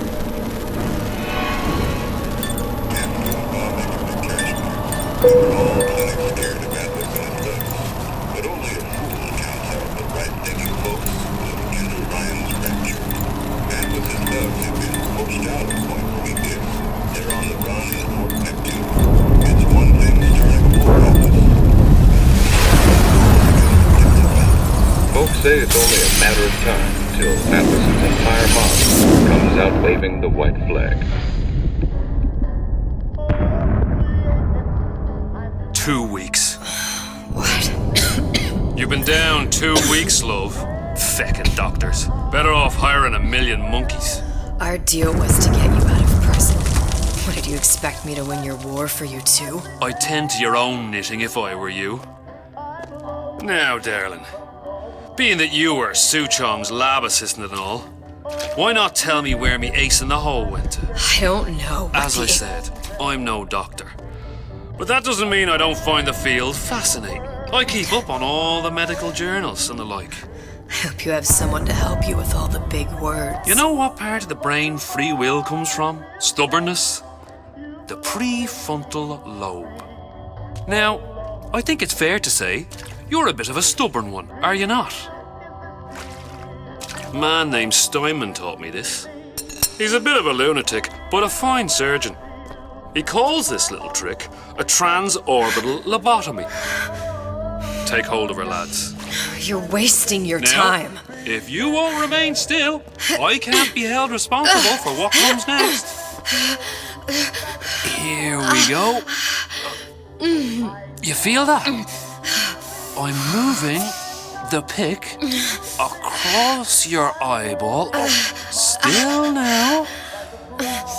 We're all plenty scared about this kind of stuff, but only a fool counts out the right-thinking folks of Andrew Ryan's Rapture. And with his thugs have been poached out of Point Kolumbiya. They're on the run in ortaklığı. It's one thing starting a war like this. Folks say it's only a matter of time till Atlas's entire mob comes out waving the white flag. 2 weeks. What? You've been down 2 weeks, love. Feckin' doctors. Better off hiring a million monkeys. Our deal was to get you out of prison. What, did you expect me to win your war for you too? I'd tend to your own knitting if I were you. Now, darling, being that you were Suchong's lab assistant and all, why not tell me where me ace in the hole went to? I don't know. As I said, I'm no doctor. But that doesn't mean I don't find the field fascinating. I keep up on all the medical journals and the like. I hope you have someone to help you with all the big words. You know what part of the brain free will comes from? Stubbornness? The prefrontal lobe. Now, I think it's fair to say you're a bit of a stubborn one, are you not? A man named Steinman taught me this. He's a bit of a lunatic, but a fine surgeon. He calls this little trick a transorbital lobotomy. Take hold of her, lads. You're wasting your Now, time. If you won't remain still, I can't be held responsible for what comes next. Here we go. You feel that? I'm moving the pick across your eyeball, still now,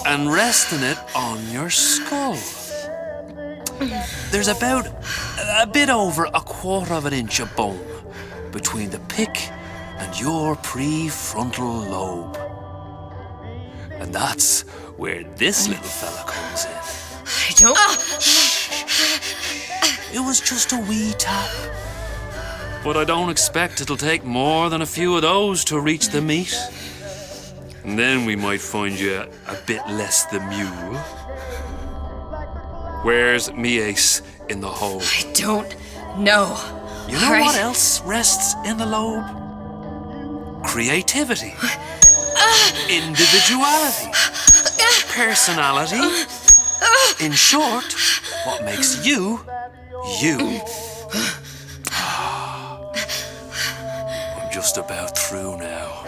and resting it on your skull. There's about a bit over 1/4 of an inch of bone between the pick and your prefrontal lobe. And that's where this little fella comes in. I don't... It was just a wee tap. But I don't expect it'll take more than a few of those to reach the meat. And then we might find you a bit less the mule. Where's me ace in the hole? I don't know. You know what else rests in the lobe? Creativity. Individuality. Personality. In short, what makes you, you. I'm just about through now.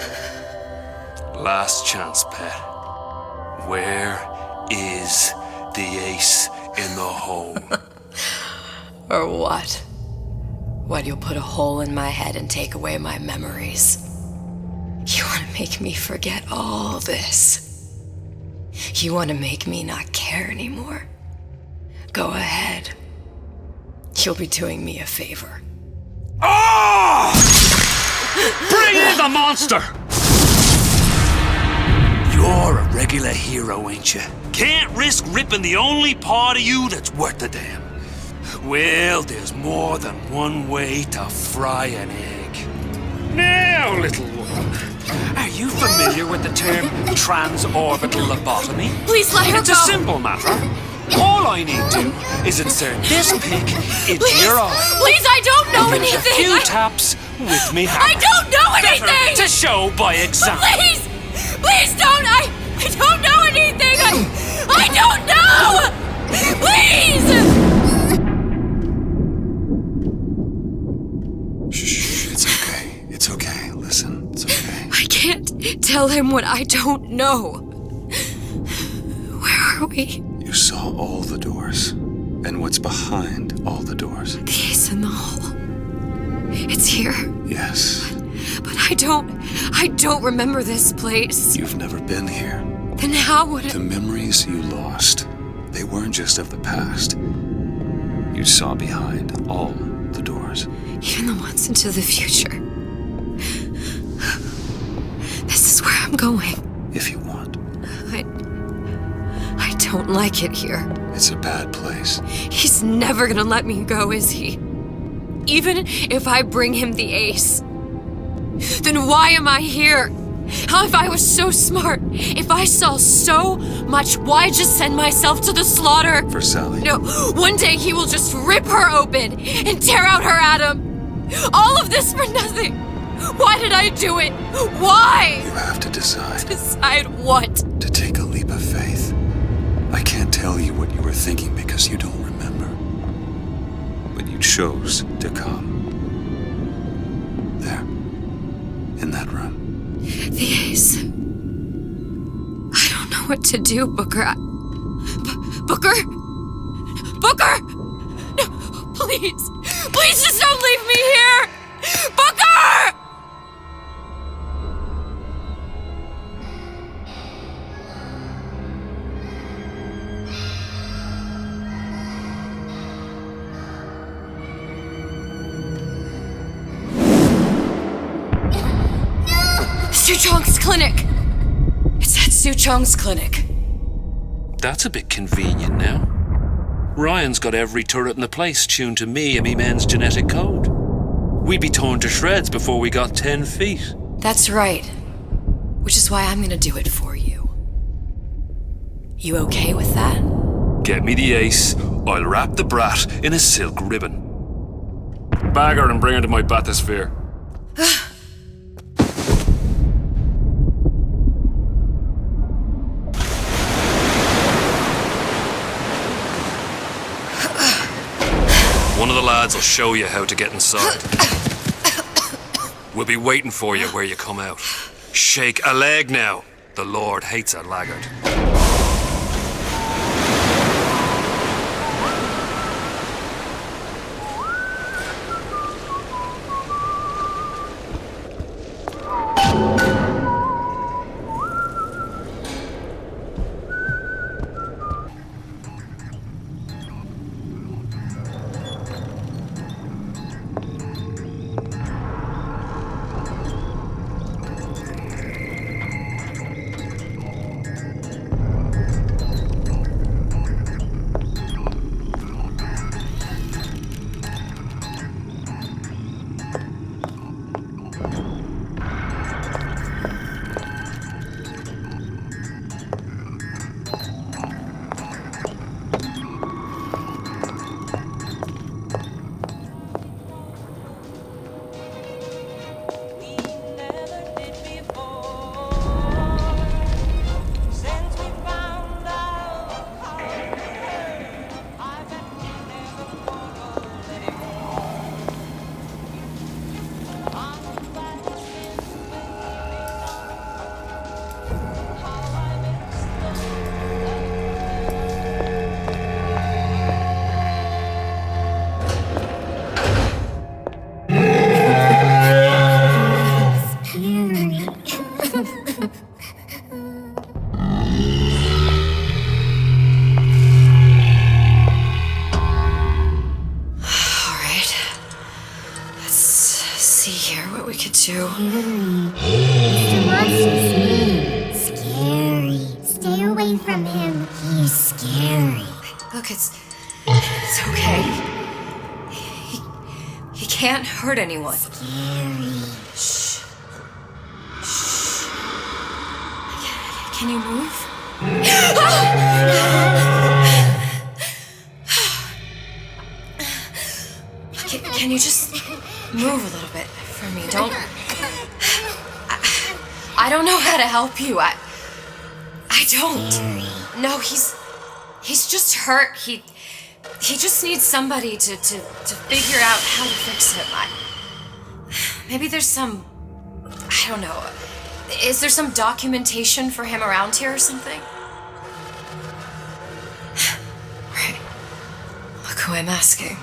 Last chance, pet. Where is the ace in the hole? Or what? What, you'll put a hole in my head and take away my memories? You want to make me forget all this? You want to make me not care anymore? Go ahead. You'll be doing me a favor. Ah! Bring in the monster! You're a regular hero, ain't you? Can't risk ripping the only part of you that's worth a damn. Well, there's more than one way to fry an egg. Now, little one, are you familiar with the term transorbital lobotomy? Please let her It's go. a simple matter. All I need to is insert this pick into your eye. Please, I don't know And anything. a few taps with me hammer. I don't know anything. Better to show by example. Please, please don't. I don't know anything. I don't know. Please. Shh, it's okay. It's okay. Listen, it's okay. I can't tell him what I don't know. Where are we? You saw all the doors. And what's behind all the doors? The ace in the hole. It's here. Yes. But I don't remember this place. You've never been here. Then how would The memories you lost, they weren't just of the past. You saw behind all the doors. Even the ones into the future. This is where I'm going. If you want. I don't like it here. It's a bad place. He's never gonna let me go, is he? Even if I bring him the ace. Then why am I here? How if I was so smart? If I saw so much, why just send myself to the slaughter? For Sally. No, one day he will just rip her open and tear out her atom. All of this for nothing. Why did I do it? Why? You have to decide. Decide what? To take a leap of faith. I can't tell you what you were thinking because you don't remember. But you chose to come. There. In that room. The ace. I don't know what to do, Booker. Booker? Booker! No, please. Please just don't leave me here! Booker! Suchong's clinic! It's at Suchong's clinic. That's a bit convenient now. Ryan's got every turret in the place tuned to me and me men's genetic code. We'd be torn to shreds before we got 10 feet. That's right. Which is why I'm gonna do it for you. You okay with that? Get me the ace, I'll wrap the brat in a silk ribbon. Bag her and bring her to my bathysphere. One of the lads will show you how to get inside. We'll be waiting for you where you come out. Shake a leg now. The Lord hates a laggard. Mr. Monster's mean. Scary. Stay away from him. He's scary. Look, it's okay. He can't hurt anyone. Scary. Shh. Shh. Can you move? Can you just move a little bit for me? I don't know how to help you. I don't. No, he's just hurt. He just needs somebody to figure out how to fix him. Maybe there's some, I don't know. Is there some documentation for him around here or something? Right. Look who I'm asking.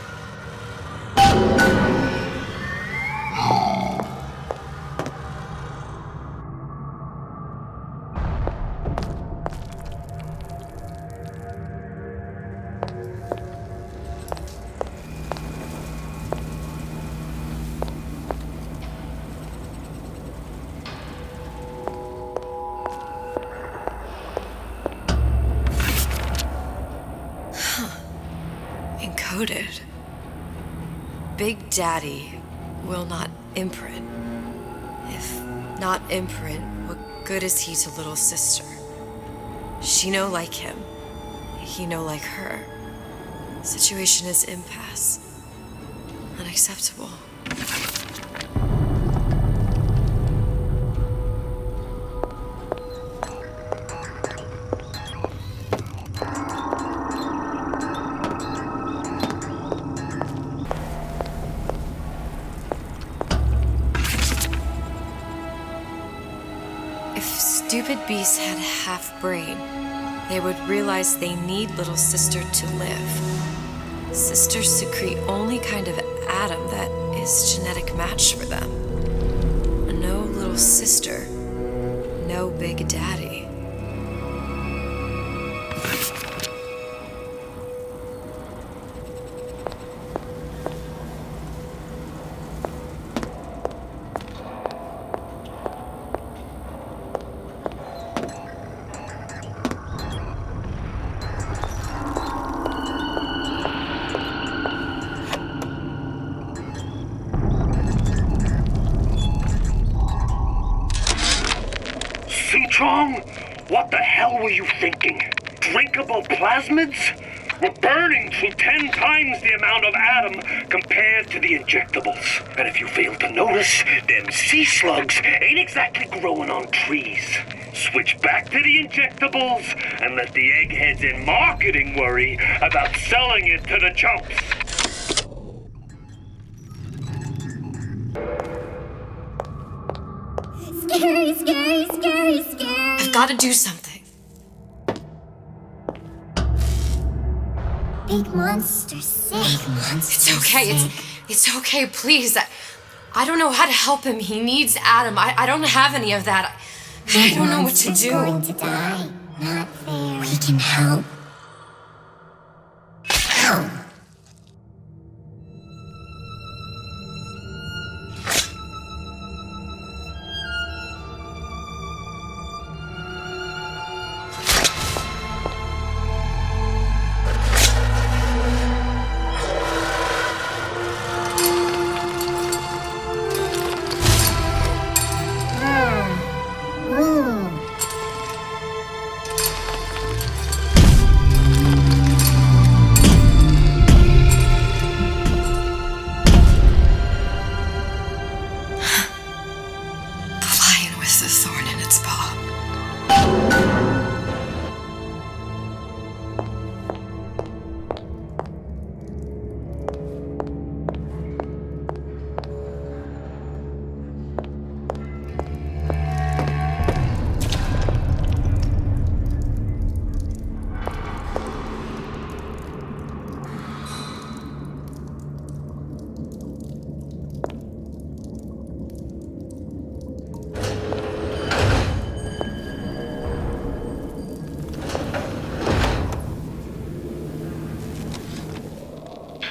Encoded. Big Daddy will not imprint. If not imprint, what good is he to little sister? She no like him. He no like her. Situation is impasse. Unacceptable. Stupid beasts had half brain. They would realize they need little sister to live. Sisters secrete only kind of atom that is genetic match for them. No little sister, no Big Daddy. Suchong, what the hell were you thinking? Drinkable plasmids? We're burning through 10 times the amount of atom compared to the injectables. And if you fail to notice, them sea slugs ain't exactly growing on trees. Switch back to the injectables and let the eggheads in marketing worry about selling it to the chumps. Scary, scary, scary, scary. I've got to do something. Big monster sick. Big monster It's okay. sick. It's okay, please. I don't know how to help him. He needs Adam. I don't have any of that. I don't know what to do. Going to die. Not fair. We can help. Help.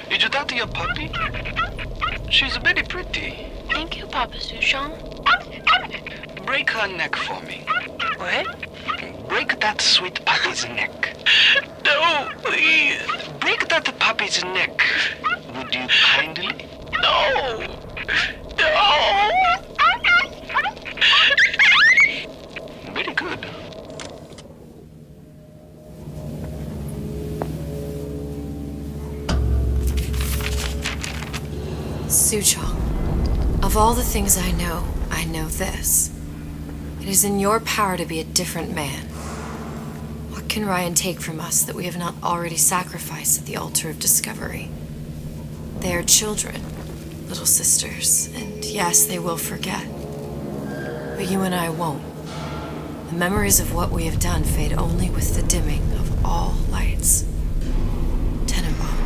Did you talk to your puppy? She's very pretty. Thank you, Papa Suchong. Break her neck for me. What? Break that sweet puppy's neck. No, please. Break that puppy's neck. Would you kindly? No. No. Very good. Suchong, of all the things I know this. It is in your power to be a different man. What can Ryan take from us that we have not already sacrificed at the altar of discovery? They are children, little sisters, and yes, they will forget. But you and I won't. The memories of what we have done fade only with the dimming of all lights. Tenenbaum.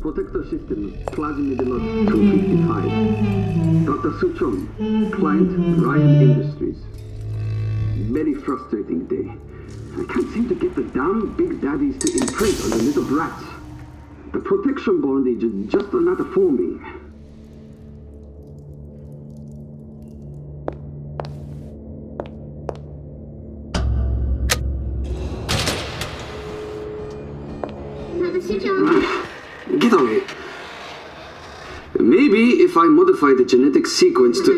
Protector system, plasmid lot 255. Dr. Suchong, client Ryan Industries. Very frustrating day. I can't seem to get the damn big daddies to imprint on the little brats. The protection bondage is just not forming. Get away. Maybe if I modify the genetic sequence to...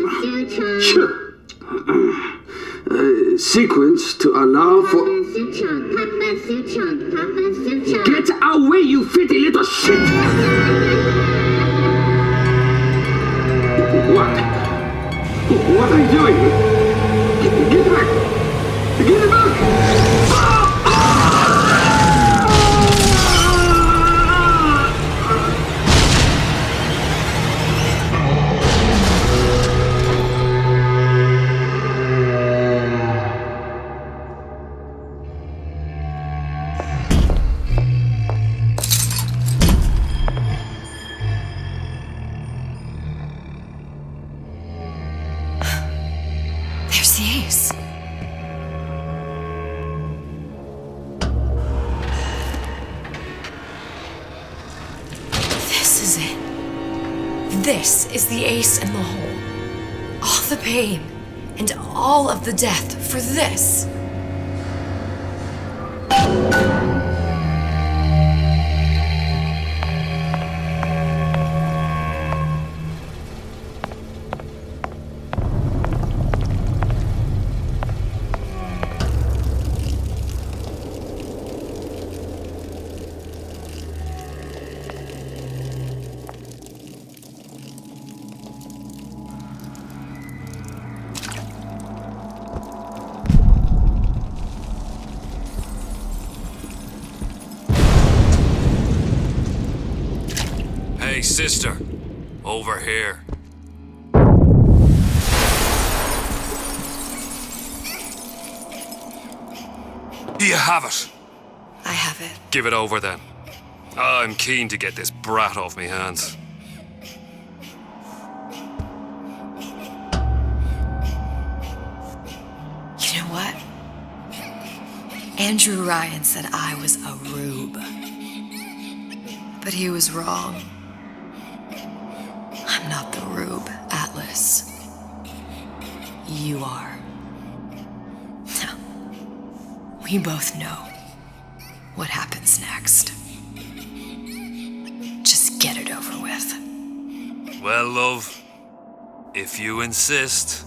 sequence to allow for... Get away, you filthy little shit! What? What are you doing? Get back! Get back! This is the ace in the hole. All the pain and all of the death for this. Hey, sister. Over here. You have it. I have it. Give it over then. I'm keen to get this brat off me hands. You know what? Andrew Ryan said I was a rube. But he was wrong. I'm not the rube, Atlas. You are. No. We both know what happens next. Just get it over with. Well, love, if you insist.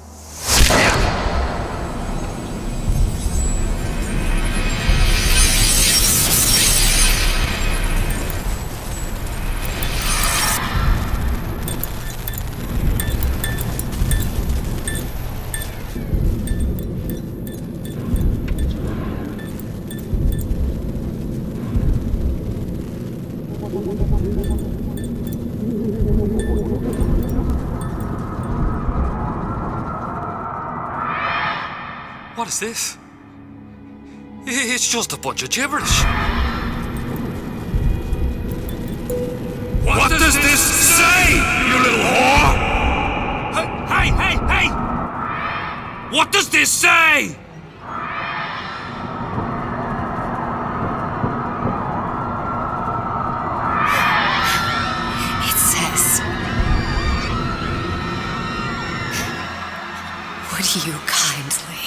What is this? It's just a bunch of gibberish. What does this say, you little whore? Hey! What does this say? It says, would you kindly?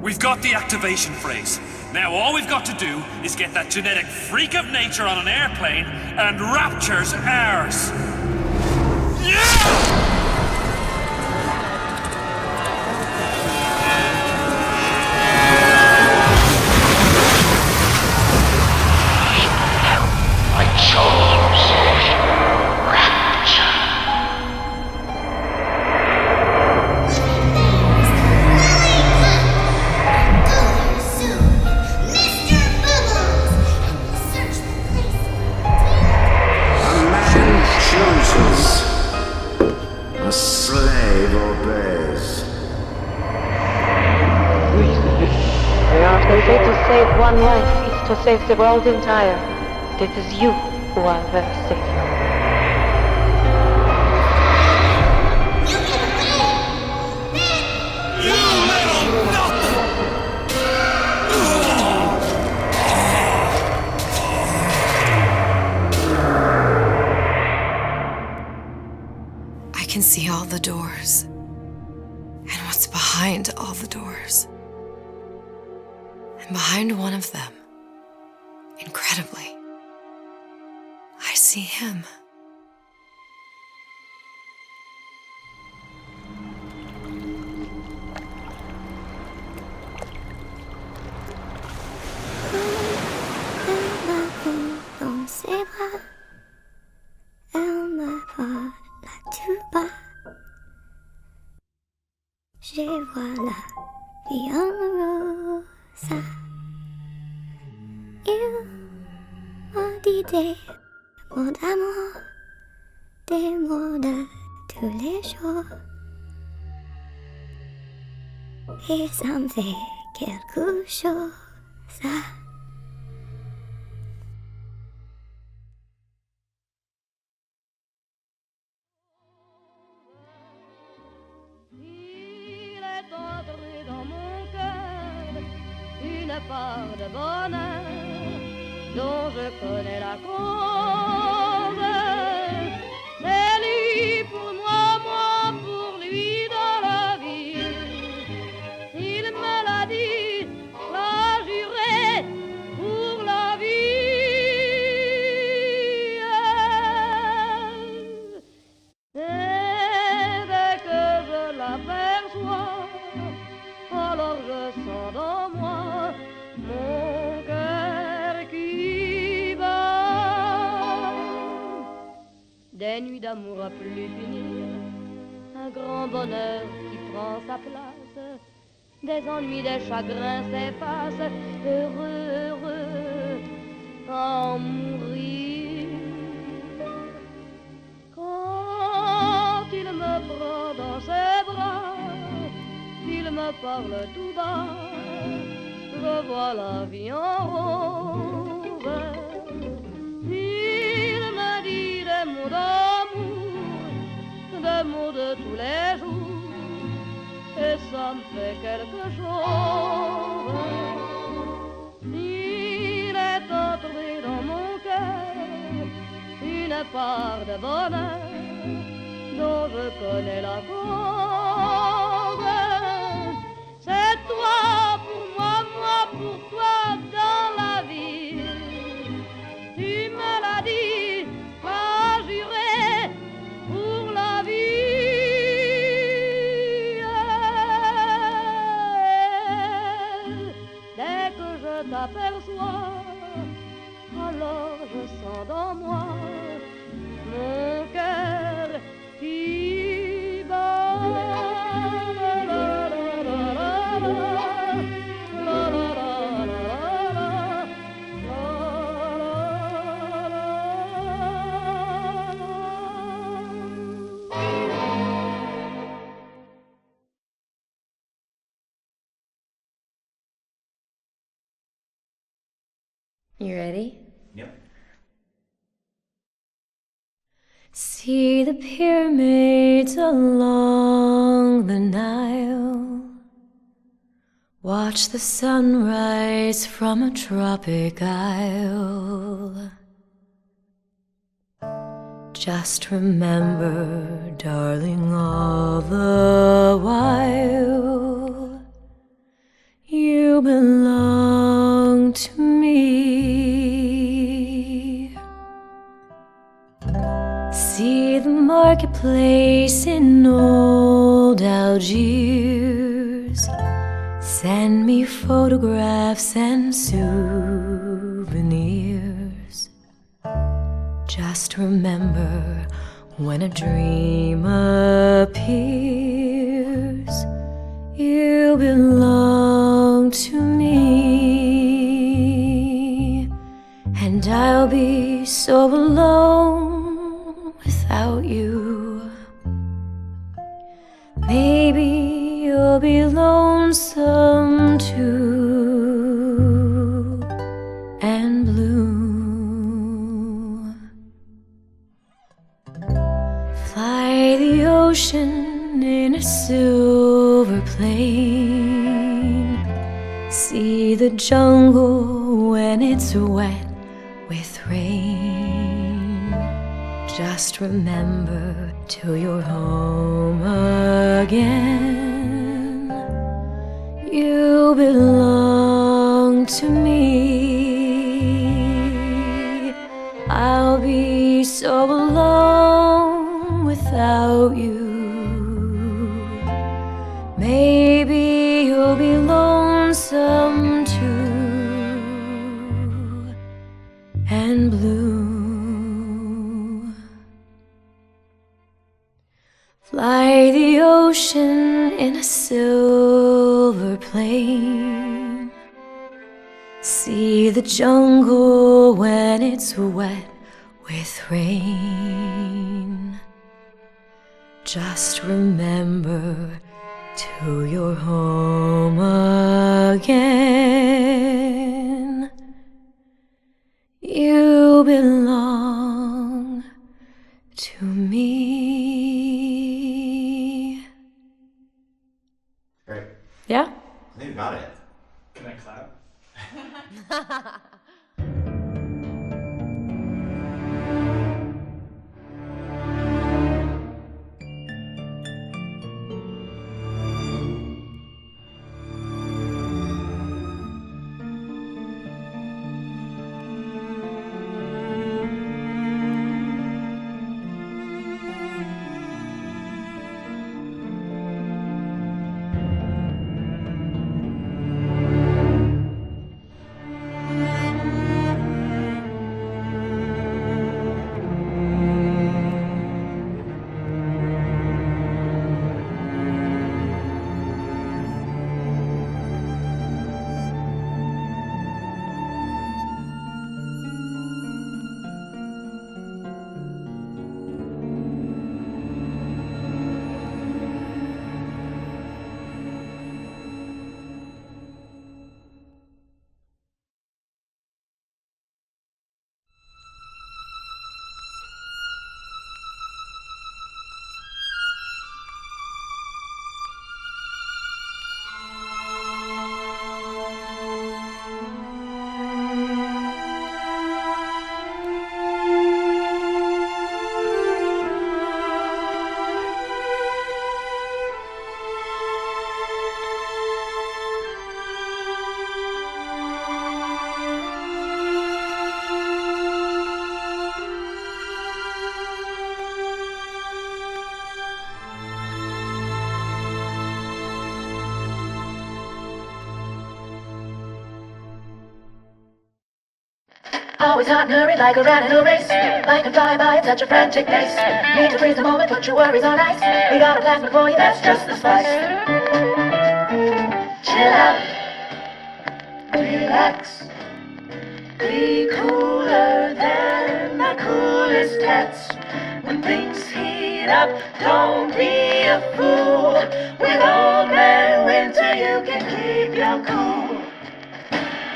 We've got the activation phrase. Now all we've got to do is get that genetic freak of nature on an airplane and Rapture's ours. Yeah! I chose Rapture. A man chooses, a slave obeys. They say to save one life is to save the world entire. It is you who are the savior. I can see all the doors, and what's behind all the doors. And behind one of them, incredibly, I see him. Dans ses bras, elle me parle tout bas. Je vois la vie en rosa. Il m'a dit des mots d'amour, des mots de tous les jours. Et ça me fait quelque chose. Dans mon cœur, une part de bonheur dont je connais la cause. C'est lui pour moi, moi pour lui dans la vie. Il me l'a dit, l'a juré pour la vie. Et dès que je l'aperçois, alors je sens dans moi mon cœur qui bat. Des nuits d'amour à plus finir, un grand bonheur qui prend sa place. Des ennuis, des chagrins s'effacent, heureux, heureux, à en mourir. Quand il me prend dans ses bras, il me parle tout bas, je vois la vie en rose. Il me dit des mots d'amour, des mots de tous les jours, et ça me fait quelque chose. Il est entré dans mon cœur une part de bonheur dont je connais la cause. C'est toi pour moi, moi pour toi dans la vie. Tu me l'as dit, m'as juré pour la vie. Dès que je t'aperçois, alors je sens dans moi mon cœur qui bat. La, la, la, la, la, la, la, la, la. You ready? Yep. See the pyramids along the Nile. Watch the sunrise from a tropic isle. Just remember, darling, all the while you belong to me. See the marketplace in old Algiers. Send me photographs and souvenirs. Just remember, when a dream appears, you belong to me. And I'll be so alone without you. Maybe you'll be lonesome too, and blue. Fly the ocean in a silver plane. See the jungle when it's wet with rain. Just remember, till you're home again, you belong to me. I'll be so alone without you. Maybe you'll be lonesome too, and blue. Fly the ocean in a silver plane. See the jungle when it's wet with rain. Just remember, till you're home again, you belong to me. Great. Yeah? I think you got it. Can I clap? Always hot and hurried like a rat in a race. Like a drive-by at such a frantic pace. Need to freeze the moment, put your worries on ice. We got a plasma for you, that's just the spice. Chill out, relax, be cooler than the coolest cats. When things heat up, don't be a fool. With Old Man Winter you can keep your cool.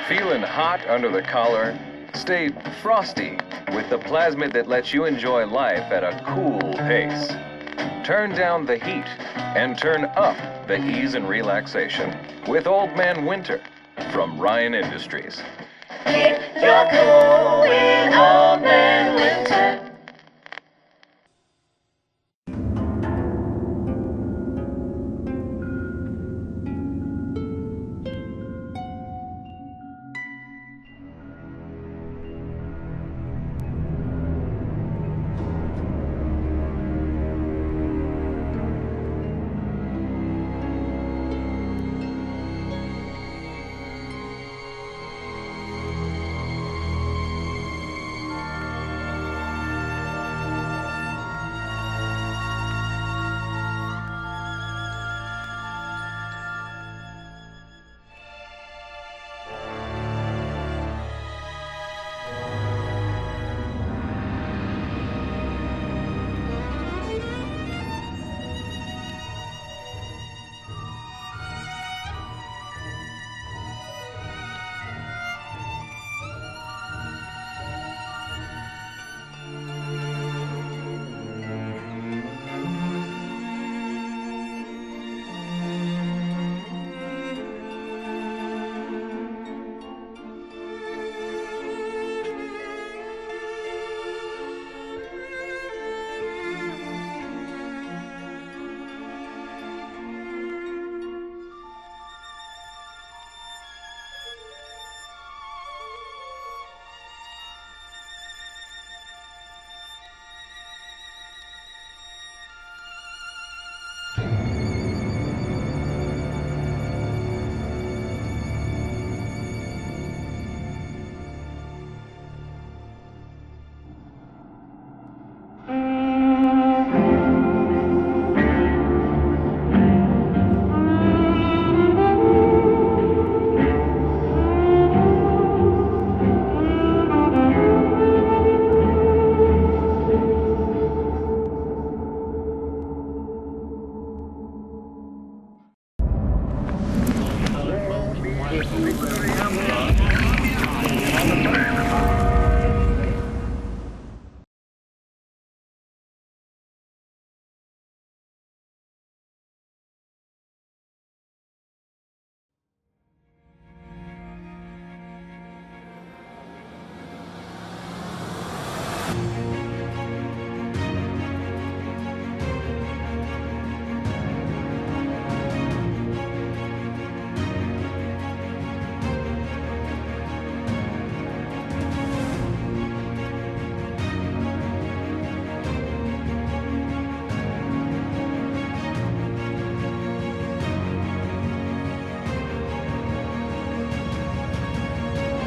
Feeling hot under the collar? Stay frosty with the plasmid that lets you enjoy life at a cool pace. Turn down the heat and turn up the ease and relaxation with Old Man Winter from Ryan Industries. Keep your cool with Old Man Winter.